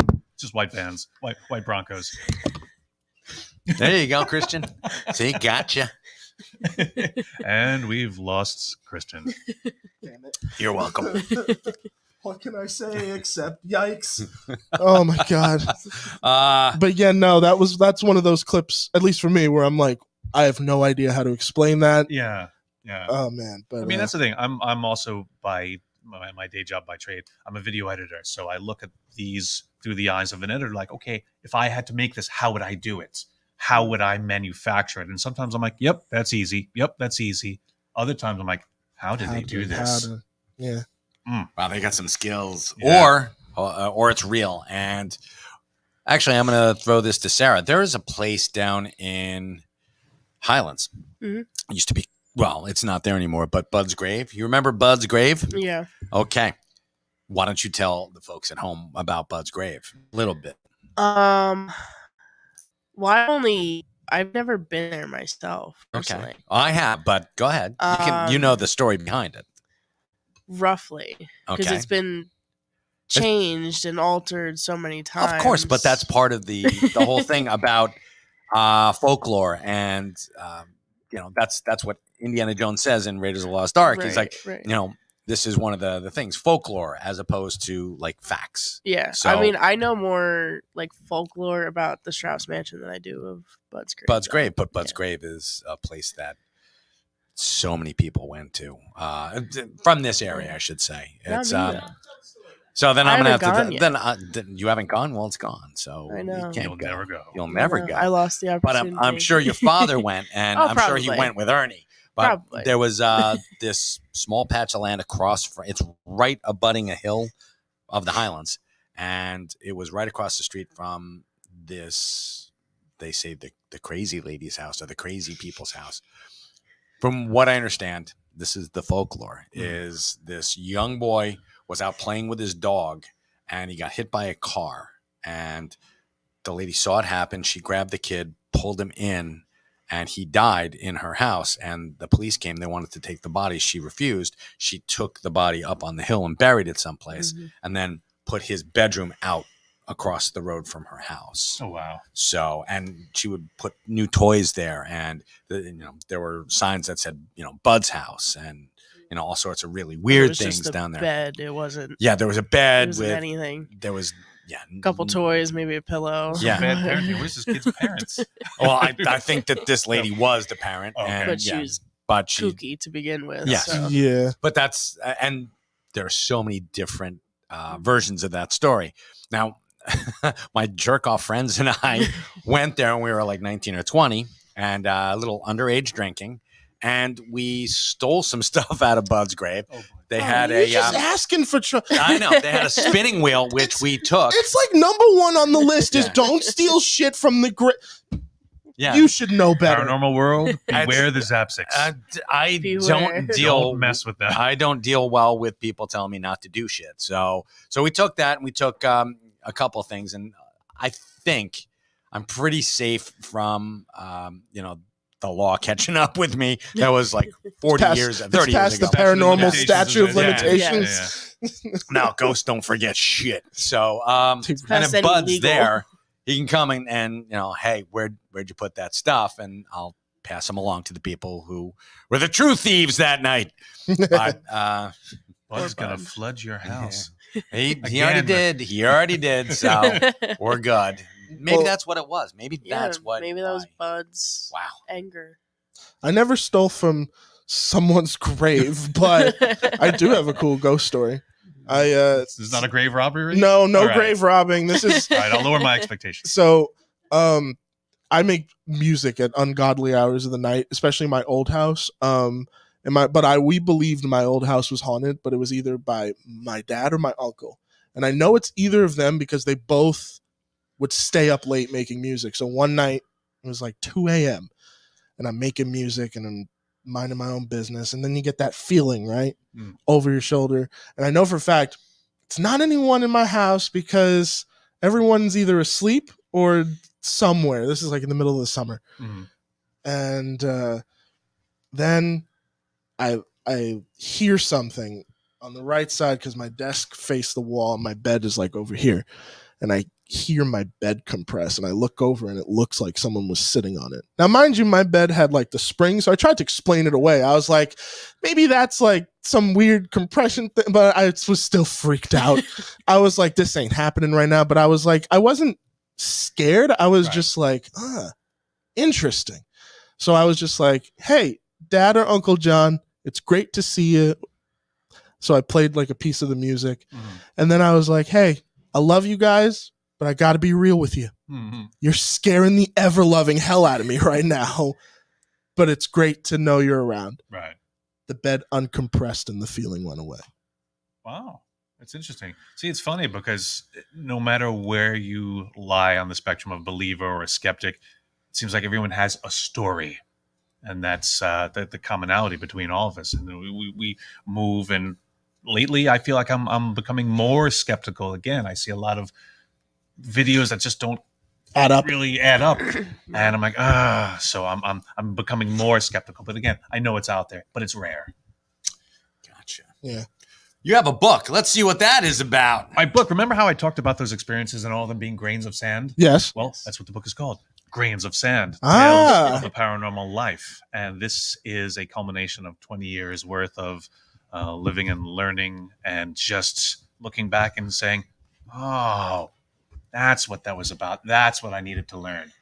Just white vans, white Broncos. There you go, Christian. See, gotcha. And we've lost Christian. Damn it. You're welcome. What can I say except yikes? Oh my god. Uh, But yeah, no, that's one of those clips, at least for me, where I'm like, I have no idea how to explain that. Yeah. Oh man. But I mean, that's the thing. I'm also by my day job by trade, I'm a video editor. So I look at these through the eyes of an editor, like, okay, if I had to make this, how would I do it? How would I manufacture it? And sometimes I'm like, yep, that's easy. Yep, that's easy. Other times I'm like, how did they do this? Yeah. wow, they got some skills. Yeah. Or it's real. And actually, I'm going to throw this to Sarah. There is a place down in Highlands. Mhm. It used to be, well, it's not there anymore, but Bud's Grave. You remember Bud's Grave? Yeah. Okay. Why don't you tell the folks at home about Bud's Grave a little bit? Well, I've never been there myself personally. Okay. I have, but go ahead. You know the story behind it. Roughly, because Okay. it's been changed and altered so many times. Of course, but that's part of the whole thing about folklore, and that's what Indiana Jones says in Raiders of the Lost Ark. He's like, right. this is one of the things, folklore, as opposed to like facts. Yeah, So- I mean, I know more like folklore about the Strauss Mansion than I do of Bud's Grave. Bud's though. Grave, but Bud's Yeah. Grave is a place that so many people went to from this area, I should say. Not It's me, though. so then I I'm gonna have haven't to. gone Then you haven't gone. Well, it's gone. So I know. you can't You'll go. never go. You'll never Yeah, go. I lost the But opportunity. I'm sure your father went, and Oh, I'm sure he probably. went with Ernie. But Probably. there was this small patch of land across from, it's right abutting a hill of the Highlands, and it was right across the street from this, they say the crazy lady's house or the crazy people's house. From what I understand, this is the folklore, is this young boy was out playing with his dog and he got hit by a car, and the lady saw it happen. She grabbed the kid, pulled him in, and he died in her house. And the police came. They wanted to take the body. She refused. She took the body up on the hill and buried it someplace, and then put his bedroom out across the road from her house. Oh, wow. So, and she would put new toys there, and there were signs that said, Bud's house, and all sorts of really It weird was things just a down there. Bed. It wasn't. Yeah, there was a It bed wasn't with anything. there was A couple toys, maybe a pillow. Yeah. Bad parenting. Where's this kid's parents? Well, I think that this lady was the parent, Okay. and But she was but she kooky to begin with. Yes. So. Yeah. But that's and there are so many different versions of that story. Now, my jerk off friends and I went there, and we were like 19 or 20, and a little underage drinking, and we stole some stuff out of Bud's Grave. Oh, boy. They had You're a just asking for trouble. I know they had a spinning wheel, which we took. It's like number one on the list is Yeah. don't steal shit from the grave. Yeah, You should know better. Paranormal world, beware the Zapsix. I Beware. don't deal Don't mess with that. I don't deal well with people telling me not to do shit. So we took that, and we took a couple of things, and I think I'm pretty safe from the law catching up with me. That was like 40 Past- years, it's 30 years past ago. the paranormal Limitations, statute of yeah. limitations. Now ghosts don't forget shit. So and Past if any Bud's legal. there, he can come and hey, where'd you put that stuff? And I'll pass them along to the people who were the true thieves that night. But Bud's Poor gonna Bud. flood your house. he already Again. did. He already did. So we're good. Maybe Well- that's what it was. Maybe that's what. Maybe that was why. Bud's Wow. anger. I never stole from someone's grave, but I do have a cool ghost story. This is not a grave robbery. No All right. grave robbing. This is All right, I'll lower my expectations. so I make music at ungodly hours of the night, especially my old house. We believed my old house was haunted, but it was either by my dad or my uncle. And I know it's either of them because they both would stay up late making music. So one night it was like 2 a.m. and I'm making music and I'm minding my own business. And then you get that feeling, right? Over your shoulder. And I know for a fact it's not anyone in my house because everyone's either asleep or somewhere. This is like in the middle of the summer. And then I hear something on the right side because my desk faced the wall and my bed is like over here. And I hear my bed compress and I look over and it looks like someone was sitting on it. Now, mind you, my bed had like the spring, so I tried to explain it away. I was like, maybe that's like some weird compression thing, but I was still freaked out. I was like, this ain't happening right now. But I was like, I wasn't scared. I was just like, interesting. So I was just like, hey, Dad or Uncle John, it's great to see you. So I played like a piece of the music. And then I was like, hey, I love you guys, but I got to be real with you. You're scaring the ever-loving hell out of me right now, but it's great to know you're around. Right. The bed uncompressed and the feeling went away. Wow. That's interesting. See, it's funny because no matter where you lie on the spectrum of believer or a skeptic, it seems like everyone has a story. And that's the commonality between all of us. And we move, and lately I feel like I'm becoming more skeptical again. I see a lot of videos that just don't really add up. And I'm like, so I'm becoming more skeptical. But again, I know it's out there, but it's rare. Gotcha. Yeah. You have a book. Let's see what that is about. My book, remember how I talked about those experiences and all of them being grains of sand? Yes. Well, that's what the book is called. Grains of Sand, Ah. Tales of a Paranormal Life. And this is a culmination of 20 years worth of living and learning and just looking back and saying, oh, that's what that was about. That's what I needed to learn.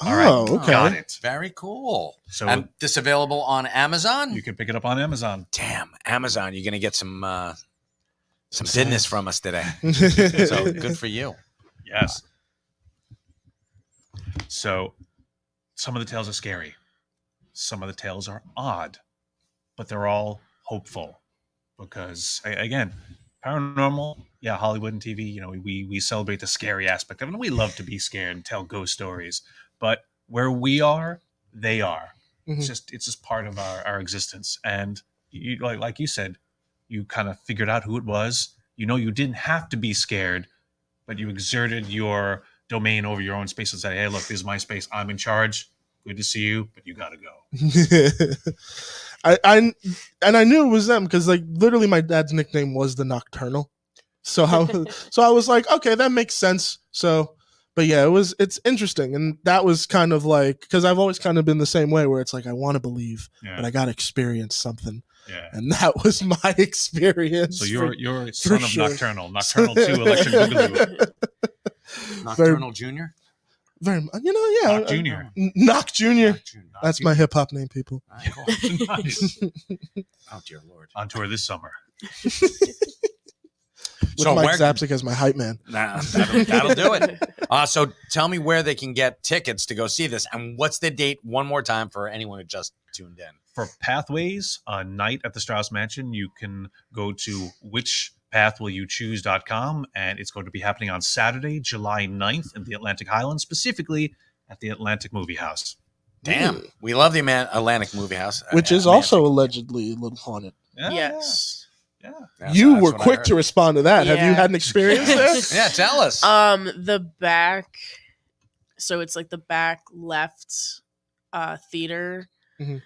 All right, Okay. got it. Very cool. So and this available on Amazon? you can pick it up on Amazon. Damn, Amazon, you're going to get some business from us today. So good for you. Yes. So some of the tales are scary. Some of the tales are odd, but they're all hopeful because, again, paranormal, yeah, Hollywood and TV, you know, we celebrate the scary aspect of it. And we love to be scared and tell ghost stories. But where we are, they are. It's just part of our existence. And you, like you said, you kind of figured out who it was. You know, you didn't have to be scared, but you exerted your domain over your own space and say, hey, look, this is my space. I'm in charge. Good to see you, but you got to go. I knew it was them because like literally my dad's nickname was the Nocturnal. So I was like, okay, that makes sense. So, but yeah, it's interesting. And that was kind of like, because I've always kind of been the same way where it's like, I want to believe, but I got to experience something. Yeah. And that was my experience. So you're son of Nocturnal. Nocturnal 2 Electric Boogaloo. Nocturnal Junior? Very, yeah. Knock Junior. Knock Junior. That's my hip hop name, people. Nice. Oh, dear Lord. On tour this summer. With Mike Zapsik as my hype man. Nah, that'll do it. So tell me where they can get tickets to go see this, and what's the date one more time for anyone who just tuned in. For Pathways, a night at the Strauss Mansion, you can go to whichpathwillyouchoose.com, and it's going to be happening on Saturday, July 9th in the Atlantic Highlands, specifically at the Atlantic Movie House. Damn. We love the Atlantic Movie House. Which is also allegedly a little haunted. Yeah. Yes. Yeah. You were quick to respond to that. Yeah. Have you had an experience there? Yeah, tell us. The back, so it's like the back left theater. Mm-hmm.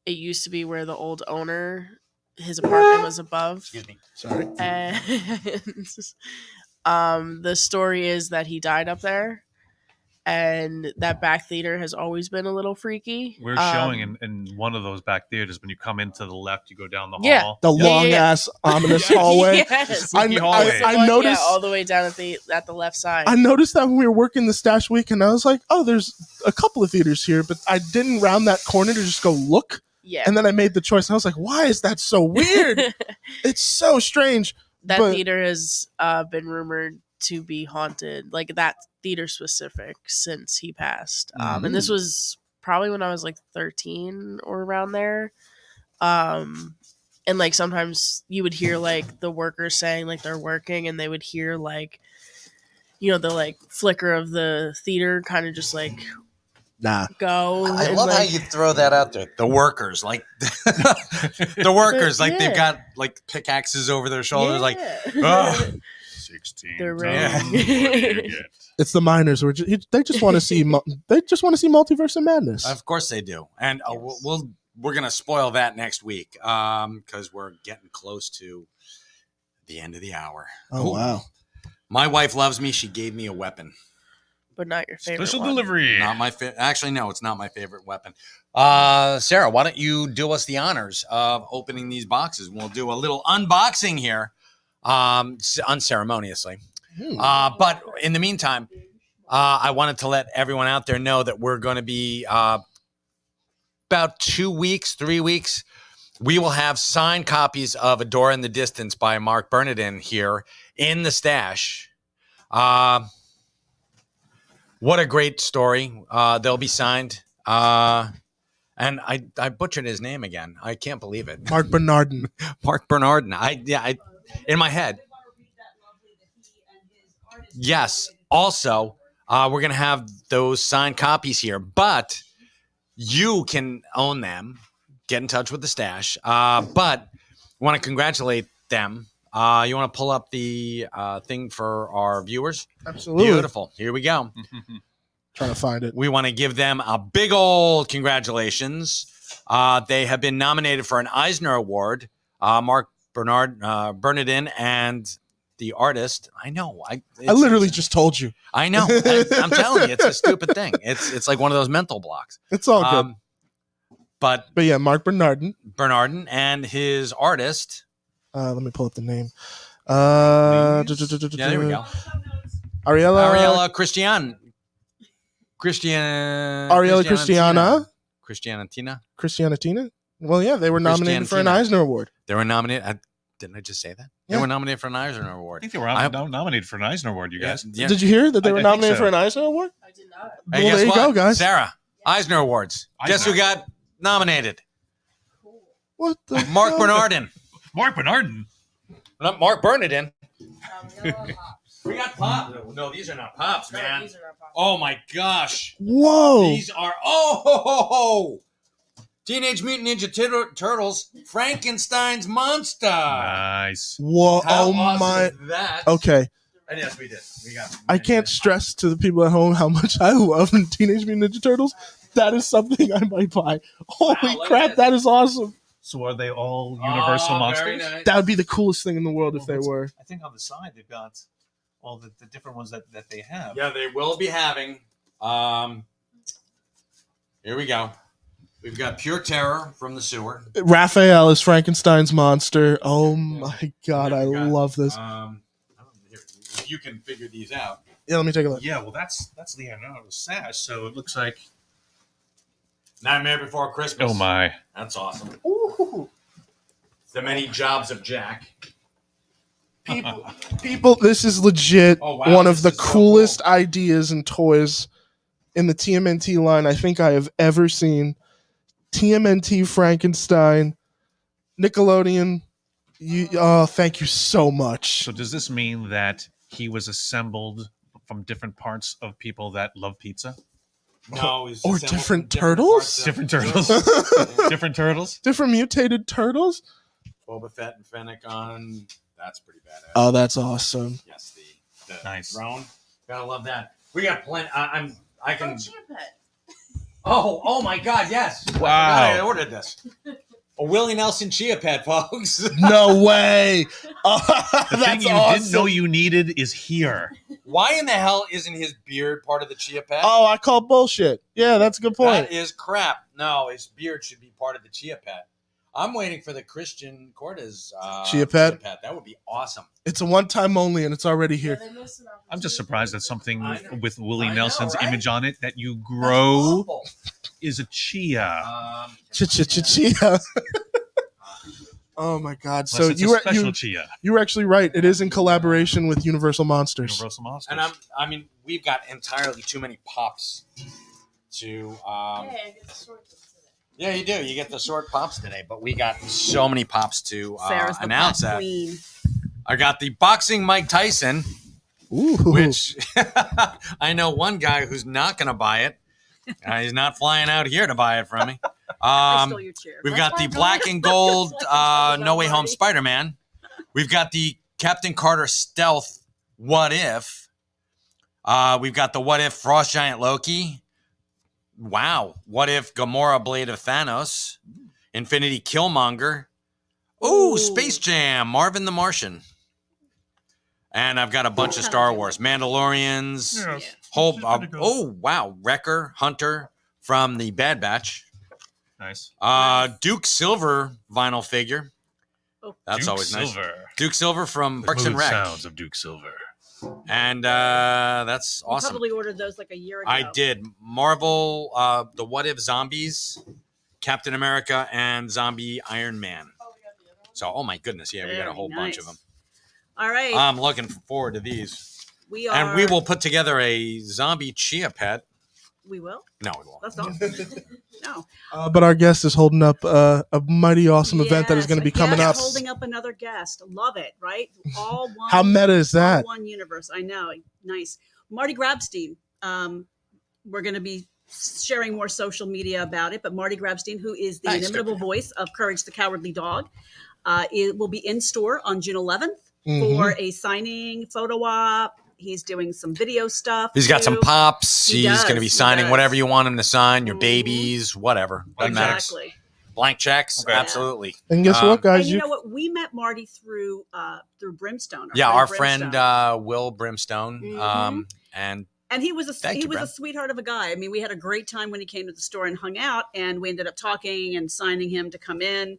It used to be where the old owner, his apartment was above. Excuse me. Sorry. And the story is that he died up there. And that back theater has always been a little freaky. We're showing in one of those back theaters. When you come into the left, you go down the hall. The long-ass, ominous hallway. Yes. I noticed all the way down at the left side. I noticed that when we were working the stash week, and I was like, oh, there's a couple of theaters here, but I didn't round that corner to just go look. Yeah. And then I made the choice, and I was like, why is that so weird? It's so strange. That theater has been rumored to be haunted, like that theater specific, since he passed. And this was probably when I was like 13 or around there. And like sometimes you would hear like the workers saying like they're working, and they would hear like, you know, the like flicker of the theater kind of just like go. I and, love like, how you throw that out there. The workers, like the workers, like they've got like pickaxes over their shoulders, like, oh, 16. They're Yeah. ready. It's the miners. They just want to see. They just want to see Multiverse of Madness. of course they do. And we're gonna spoil that next week because we're getting close to the end of the hour. Oh Ooh. wow! My wife loves me. She gave me a weapon. But not your favorite Special one. delivery. Not my actually, no, it's not my favorite weapon. Sarah, why don't you do us the honors of opening these boxes? We'll do a little unboxing here, unceremoniously. But in the meantime, I wanted to let everyone out there know that we're going to be about 2 weeks, 3 weeks. We will have signed copies of A Door in the Distance by Mark Bernardin here in the stash. What a great story. They'll be signed. And I butchered his name again. I can't believe it. Mark Bernardin. Mark Bernardin. I in my head. Yes. Also, we're going to have those signed copies here, but you can own them. Get in touch with the stash. But I want to congratulate them. You want to pull up the thing for our viewers? Absolutely. Beautiful. Here we go. Trying to find it. We want to give them a big old congratulations. They have been nominated for an Eisner Award. Mark Bernardin and the artist. I know. I literally just told you. I know. I'm telling you, it's a stupid thing. It's like one of those mental blocks. It's all good. But yeah, Mark Bernardin and his artist. Let me pull up the name. Yeah, there we go. Ariella Christiana. Christianatina. Well, yeah, they were nominated for an Eisner Award. They were nominated. Didn't I just say that? Yeah. They were nominated for an Eisner Award. I think they were nominated for an Eisner Award, you guys. Yeah. Did you hear that they were I nominated think so. for an Eisner Award? I did not. Hey, Well, guess there you what? go, guys. Sarah, Eisner Awards. Guess who got nominated? What the Mark hell? Bernardin. Mark Bernardin. Not Mark Bernardin. We got pop. No, these are not pops, man. Oh my gosh. Whoa. These are oh Teenage Mutant Ninja Turtles, Frankenstein's Monster. Nice. Whoa. How Oh awesome my. is that? Okay. And yes, we did. We got. I can't stress to the people at home how much I love Teenage Mutant Ninja Turtles. That is something I might buy. Holy look crap, at that is awesome. So are they all Universal Very monsters? nice. That would be the coolest thing in the world if they were. I think on the side they've got all the different ones that they have. Yeah, they will be having. Here we go. We've got Pure Terror from the Sewer. Raphael is Frankenstein's monster. Oh my god, I love this. If you can figure these out. Yeah, let me take a look. Yeah, well that's Leonardo sash, so it looks like Nightmare Before Christmas. oh my. That's awesome. Ooh. The Many Jobs of Jack. People, this is legit Oh, wow, one of this the is so coolest ideas and toys in the TMNT line I think I have ever seen. TMNT Frankenstein, Nickelodeon. Thank you so much. So does this mean that he was assembled from different parts of people that love pizza? No, he's Or assembled different from turtles? Different turtles. Different turtles? Different mutated turtles? Boba Fett and Fennec on. That's pretty badass. Oh, that's awesome. Yes, the Nice. throne. Gotta love that. We got plenty. I can. Chia Pet. Oh my God! Yes. Wow. I ordered this. A Willie Nelson Chia Pet, folks. No way. The thing That's you awesome. didn't know you needed is here. Why in the hell isn't his beard part of the Chia Pet? Oh, I call bullshit. Yeah, that's a good point. That is crap. No, his beard should be part of the Chia Pet. I'm waiting for the Christian Cortez Chia Pet? That would be awesome. It's a one-time only, and it's already here. I'm just surprised that something I know. with Willie I know, Nelson's right? image on it that you That's grow awful. is a chia. Chia. Oh my God! Unless So it's you a were special chia. you were actually right. It is in collaboration with Universal Monsters. Universal Monsters. And I mean, we've got entirely too many pops to. Yeah, you do. You get the short pops today, but we got so many pops to Sarah's the announce pop that. queen. I got the boxing Mike Tyson, Ooh. which I know one guy who's not going to buy it. He's not flying out here to buy it from me. I stole your chair. We've got the black and gold No Way Home Spider-Man. We've got the Captain Carter Stealth What If. We've got the What If Frost Giant Loki. Wow. What If Gamora Blade of Thanos. Infinity Killmonger. Ooh, Space Jam. Marvin the Martian. And I've got a bunch of Star Wars. Mandalorians. Yeah. Whole. Oh, wow. Wrecker, Hunter from the Bad Batch. Nice. Duke Silver vinyl figure. Oh. That's Duke always nice. Silver. Duke Silver from The Parks and smooth Rec. sounds of Duke Silver. And that's You awesome. probably ordered those like a year ago. I did. Marvel, the What If Zombies, Captain America, and Zombie Iron Man. So, oh my goodness. Yeah, we got a Very whole bunch of nice. them. All right. I'm looking forward to these. we are. And we will put together a zombie chia pet. We will. No, we won't. That's all. No. But our guest is holding up a mighty awesome event that is Yes, going to be a coming guest up. holding up another guest. Love it. Right. All one. How meta is all that? one universe. I know. Nice. Marty Grabstein. We're going to be sharing more social media about it, but Marty Grabstein, who is the Nice. inimitable voice of Courage the Cowardly Dog, it will be in store on June 11th Mhm. for a signing photo op. He's doing some video stuff. He's got some too. pops. He He's does, going to be he signing does. whatever you want him to sign, your Mhm. babies, whatever. Doesn't matter. Exactly. Blank checks. Okay. Absolutely. And guess what, guys? And you know what? We met Marty through Brimstone. Yeah, our Brimstone. friend Will Brimstone. Mhm. And And he was Thank you, a Brem. sweetheart of a guy. I mean, we had a great time when he came to the store and hung out, and we ended up talking and signing him to come in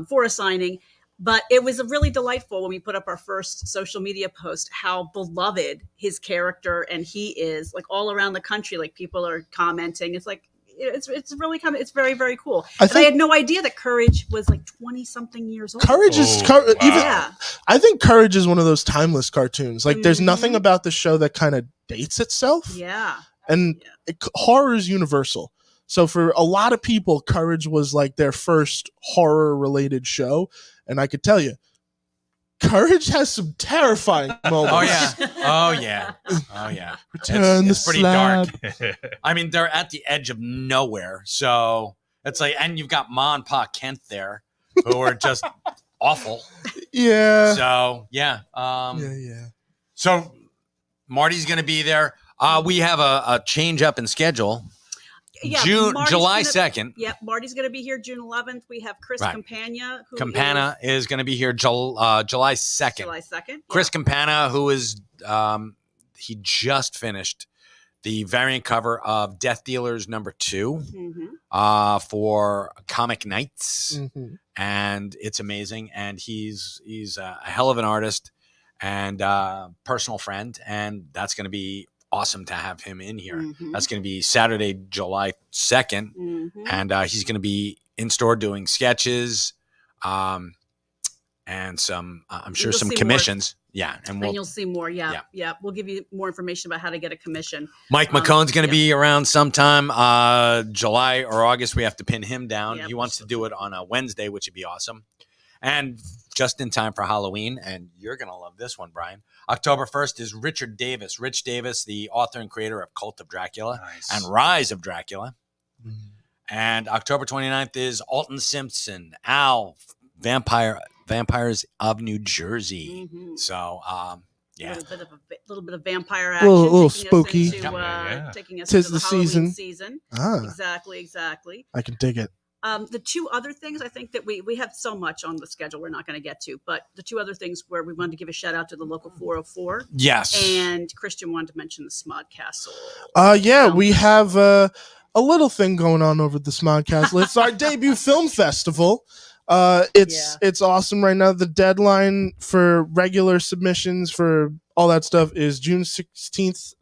for a signing. But it was really delightful when we put up our first social media post how beloved his character and he is, like all around the country. Like people are commenting. It's like it's really kind of it's very, very cool. I And I think had no idea that Courage was like 20 something years old. Courage is Oh, wow. even. Yeah. I think Courage is one of those timeless cartoons. Like, there's Mhm. nothing about the show that kind of dates itself. Yeah. And horror is universal. So for a lot of people, Courage was like their first horror related show. And I could tell you, Courage has some terrifying moments. oh yeah, oh yeah, oh yeah. Return It's the pretty slab. dark. I mean, they're at the edge of nowhere, so it's like, and you've got Ma and Pa Kent there, who are just awful. Yeah. So yeah, Yeah. so Marty's going to be there. We have a change up in schedule. Yeah, Marty's July gonna- 2nd. Yep, Marty's going to be here June 11th. We have Chris Right. Campagna. Who Campana is going to be here July 2nd. July 2nd. Chris Campana, who is he just finished the variant cover of Death Dealers #2 Mm-hmm. for Comic Nights, Mhm. and it's amazing. And he's a hell of an artist and personal friend, and that's going to be awesome to have him in here. Mm-hmm. That's going to be Saturday, July 2nd, Mm-hmm. and he's going to be in store doing sketches, and some I'm sure You'll some see more. commissions. Yeah, and And you'll see more. Yeah. Yeah. We'll give you more information about how to get a commission. Mike McCone's going to yeah. be around sometime July or August. We have to pin him down. Yep. He wants to do it on a Wednesday, which would be awesome. And just in time for Halloween. And you're going to love this one, Brian. October 1st is Richard Davis. Rich Davis, the author and creator of Cult of Dracula Nice. and Rise of Dracula. Mhm. And October 29th is Alton Simpson, Al, Vampires of New Jersey. Mhm. So, yeah. A little bit of vampire action. Little taking us spooky. into, Yeah. Taking us Tis into the the Halloween season. season. Ah, Exactly. I can dig it. The two other things I think that we have so much on the schedule we're not going to get to, but the two other things where we wanted to give a shout out to the local 404, Yes. and Christian wanted to mention the Smod Castle. Yeah, we have a little thing going on over at the Smod Castle. It's our debut film festival. It's awesome right now. The deadline for regular submissions for all that stuff is June 16th.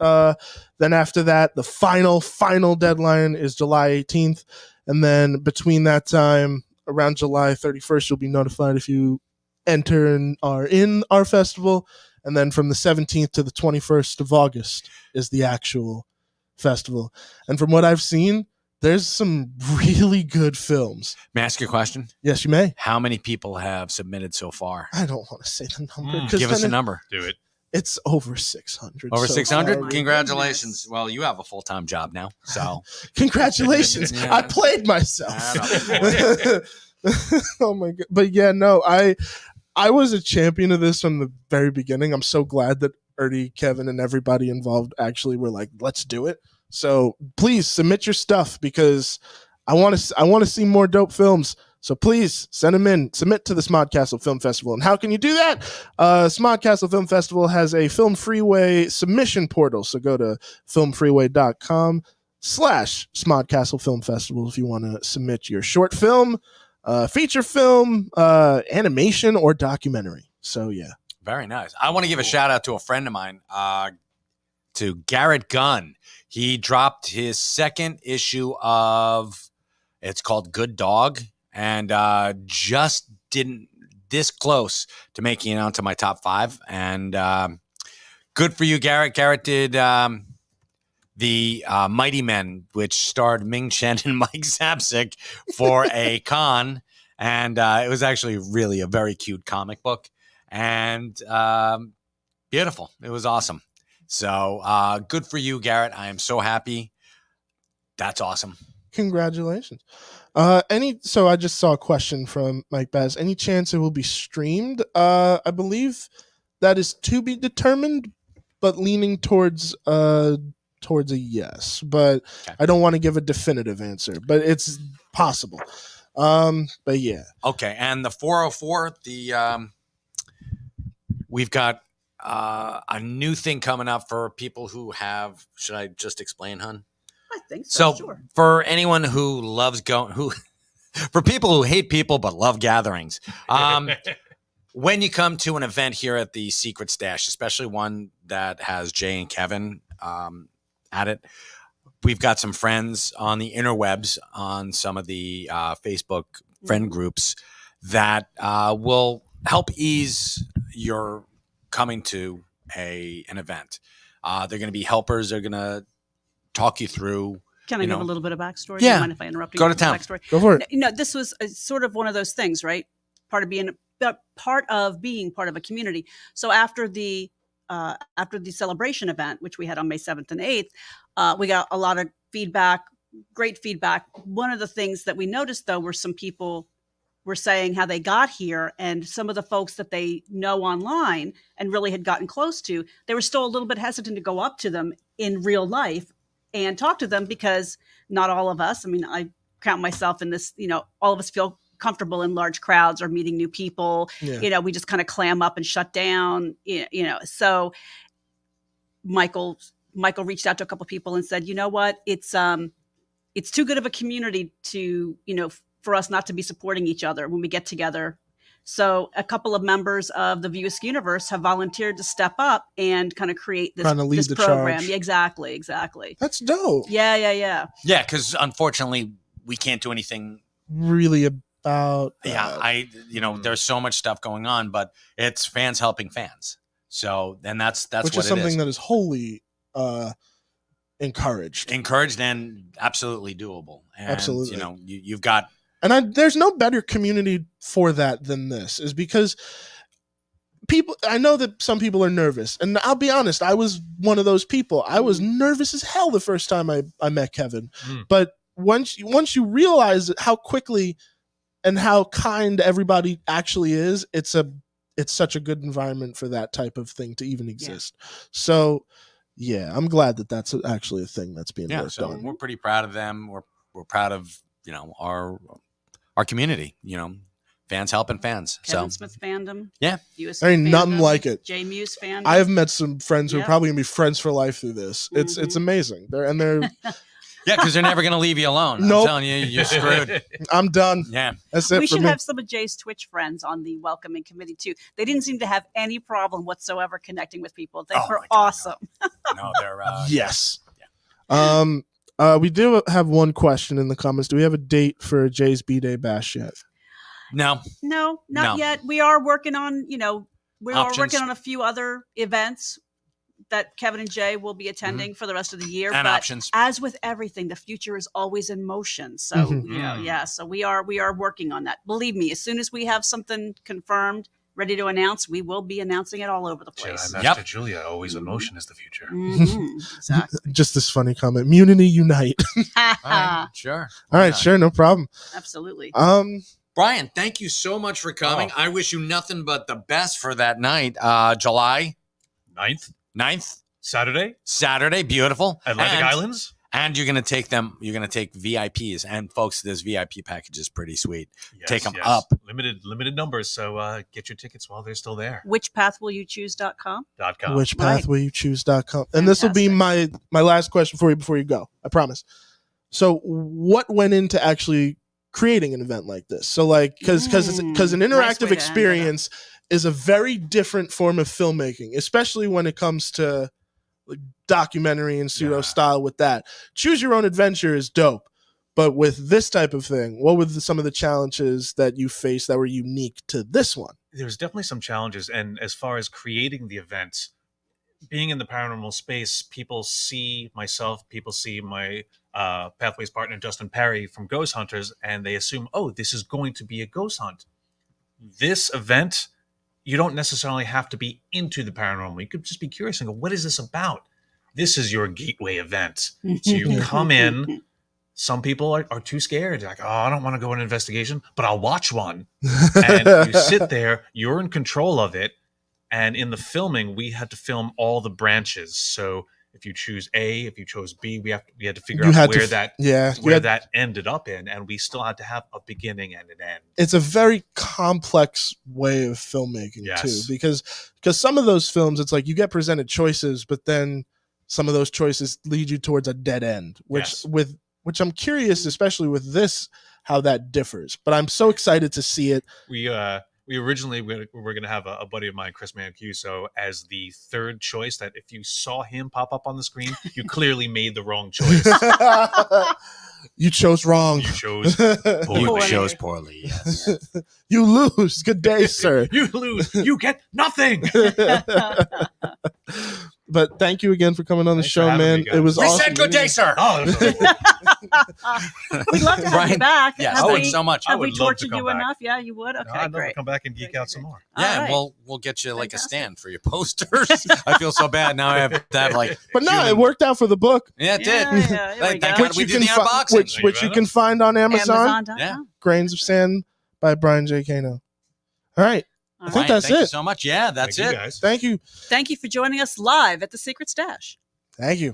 Then after that, the final deadline is July 18th. And then between that time, around July 31st, you'll be notified if you enter and are in our festival. And then from the 17th to the 21st of August is the actual festival. And from what I've seen, there's some really good films. May I ask you a question? Yes, you may. How many people have submitted so far? I don't want to say the number. 'cause Give us a then number. Do it. It's over 600. Over so 600? far. Congratulations. Well, you have a full-time job now, so. Congratulations. Yeah. I played myself. I Oh my God. But yeah, no, I was a champion of this from the very beginning. I'm so glad that Ernie, Kevin, and everybody involved actually were like, let's do it. So please submit your stuff because I want to see more dope films. So please send them in. Submit to the Smodcastle Film Festival. And how can you do that? Smodcastle Film Festival has a Film Freeway submission portal. So go to filmfreeway.com/Smodcastle Film Festival if you want to submit your short film, feature film, animation, or documentary. So yeah. Very nice. I want to give a shout out to a friend of mine, to Garrett Gunn. He dropped his second issue of, it's called Good Dog, and just didn't this close to making it onto my top 5. And good for you, Garrett. Garrett did the Mighty Men, which starred Ming Chen and Mike Zapsik for a con. And it was actually really a very cute comic book. And beautiful. It was awesome. So good for you, Garrett. I am so happy. That's awesome. Congratulations. So I just saw a question from Mike Baz. Any chance it will be streamed? I believe that is to be determined, but leaning towards a yes. But Okay. I don't want to give a definitive answer, but it's possible. But yeah. Okay, and the 404, we've got a new thing coming up for people who have. Should I just explain, hun? I think so. Sure. For anyone who loves for people who hate people but love gatherings, when you come to an event here at the Secret Stash, especially one that has Jay and Kevin at it, we've got some friends on the interwebs on some of the Facebook friend groups that will help ease your coming to an event. They're going to be helpers. They're going to talk you through. Can I give a little bit of backstory? Yeah. Do you mind if I interrupt you? Go to town. Backstory? Go for it. This was sort of one of those things, right? Part of being part of a community. So after the celebration event, which we had on May 7th and 8th, we got a lot of feedback, great feedback. One of the things that we noticed, though, were some people were saying how they got here, and some of the folks that they know online and really had gotten close to, they were still a little bit hesitant to go up to them in real life and talk to them, because not all of us, I mean, I count myself in this, all of us feel comfortable in large crowds or meeting new people. Yeah. We just kind of clam up and shut down, so Michael reached out to a couple of people and said, you know what, it's too good of a community to, for us not to be supporting each other when we get together. So a couple of members of the View Askew universe have volunteered to step up and kind of create this, Kind of lead this the program. charge. Yeah, exactly. That's dope. Yeah. Yeah, because unfortunately we can't do anything. Really about that. Yeah, there's so much stuff going on, but it's fans helping fans. So then that's which what is something it is. that is wholly encouraged. Encouraged and absolutely doable. And, Absolutely. You've got. And there's no better community for that than this, is because I know that some people are nervous, and I'll be honest, I was one of those people. I was nervous as hell the first time I met Kevin. But once you realize how quickly and how kind everybody actually is, it's such a good environment for that type of thing to even exist. Yeah. So yeah, I'm glad that that's actually a thing that's being worked on. We're pretty proud of them. We're proud of our community, fans helping fans. Kevin Smith fandom. Yeah. There ain't nothing like it. J Muse fandom. I have met some friends who are probably gonna be friends for life through this. It's amazing. They're yeah, because they're never gonna leave you alone. Nope. I'm telling you, you're screwed. I'm done. Yeah. That's it. We for should me. have some of Jay's Twitch friends on the welcoming committee too. They didn't seem to have any problem whatsoever connecting with people. They were awesome. No, they're yes. Yeah. We do have one question in the comments. Do we have a date for Jay's B-Day bash yet? No. No, not No. yet. We are working on, we are Options. working on a few other events that Kevin and Jay will be attending for the rest of the year. And but options. as with everything, the future is always in motion. So, Mhm. so we are working on that. Believe me, as soon as we have something confirmed, ready to announce, we will be announcing it all over the place. Jedi Yep. Master Julia, always emotion is the future. Exactly. Just this funny comment. Munity unite. All right. Sure. All right, sure, no problem. Absolutely. Brian, thank you so much for coming. I wish you nothing but the best for that night. July 9th, Saturday, beautiful. Atlantic Islands. And you're going to take VIPs. And folks, this VIP package is pretty sweet. Yes, Take them up. Limited numbers, so get your tickets while they're still there. Whichpathwillyoutchoose.com? Whichpathwillyoutchoose.com. And this will be my last question for you before you go. I promise. So what went into actually creating an event like this? So because an interactive experience is a very different form of filmmaking, especially when it comes to like documentary and pseudo style. With that, choose your own adventure is dope, but with this type of thing, what were some of the challenges that you faced that were unique to this one? There's definitely some challenges, and as far as creating the event, being in the paranormal space, people see myself, people see my Pathways partner Justin Parry from Ghost Hunters, and they assume, oh, this is going to be a ghost hunt. This event, you don't necessarily have to be into the paranormal. You could just be curious and go, what is this about? This is your gateway event. So you come in. Some people are too scared. They're like, oh, I don't want to go on an investigation, but I'll watch one. And you sit there, you're in control of it. And in the filming, we had to film all the branches. So if you choose A, if you chose B, we had to figure out where that ended up in, and we still had to have a beginning and an end. It's a very complex way of filmmaking too, because some of those films, it's like you get presented choices, but then some of those choices lead you towards a dead end, which I'm curious, especially with this, how that differs. But I'm so excited to see it. We originally were going to have a buddy of mine, Chris Mancuso, as the third choice, that if you saw him pop up on the screen, you clearly made the wrong choice. You chose wrong. You chose poorly. Yes. You lose. Good day, sir. You lose. You get nothing. But thank you again for coming on the show, man. Me, it was we awesome. said good day, sir. We'd love to have you back. Yes, have thanks so much. Have we tortured you enough? Yeah, you would? Okay, I'd love great. to come back and geek out some more. Yeah, right. we'll get you like a stand for your posters. I feel so bad now. I have to have like. But no, it worked out for the book. Yeah, it did. Yeah, Thank God we did the unboxing. Which you can find on Amazon. Yeah. Grains of Sand by Brian J. Cano. All right. I think that's Thank it. you so much. Yeah, that's it. Guys. Thank you. Thank you for joining us live at the Secret Stash. Thank you.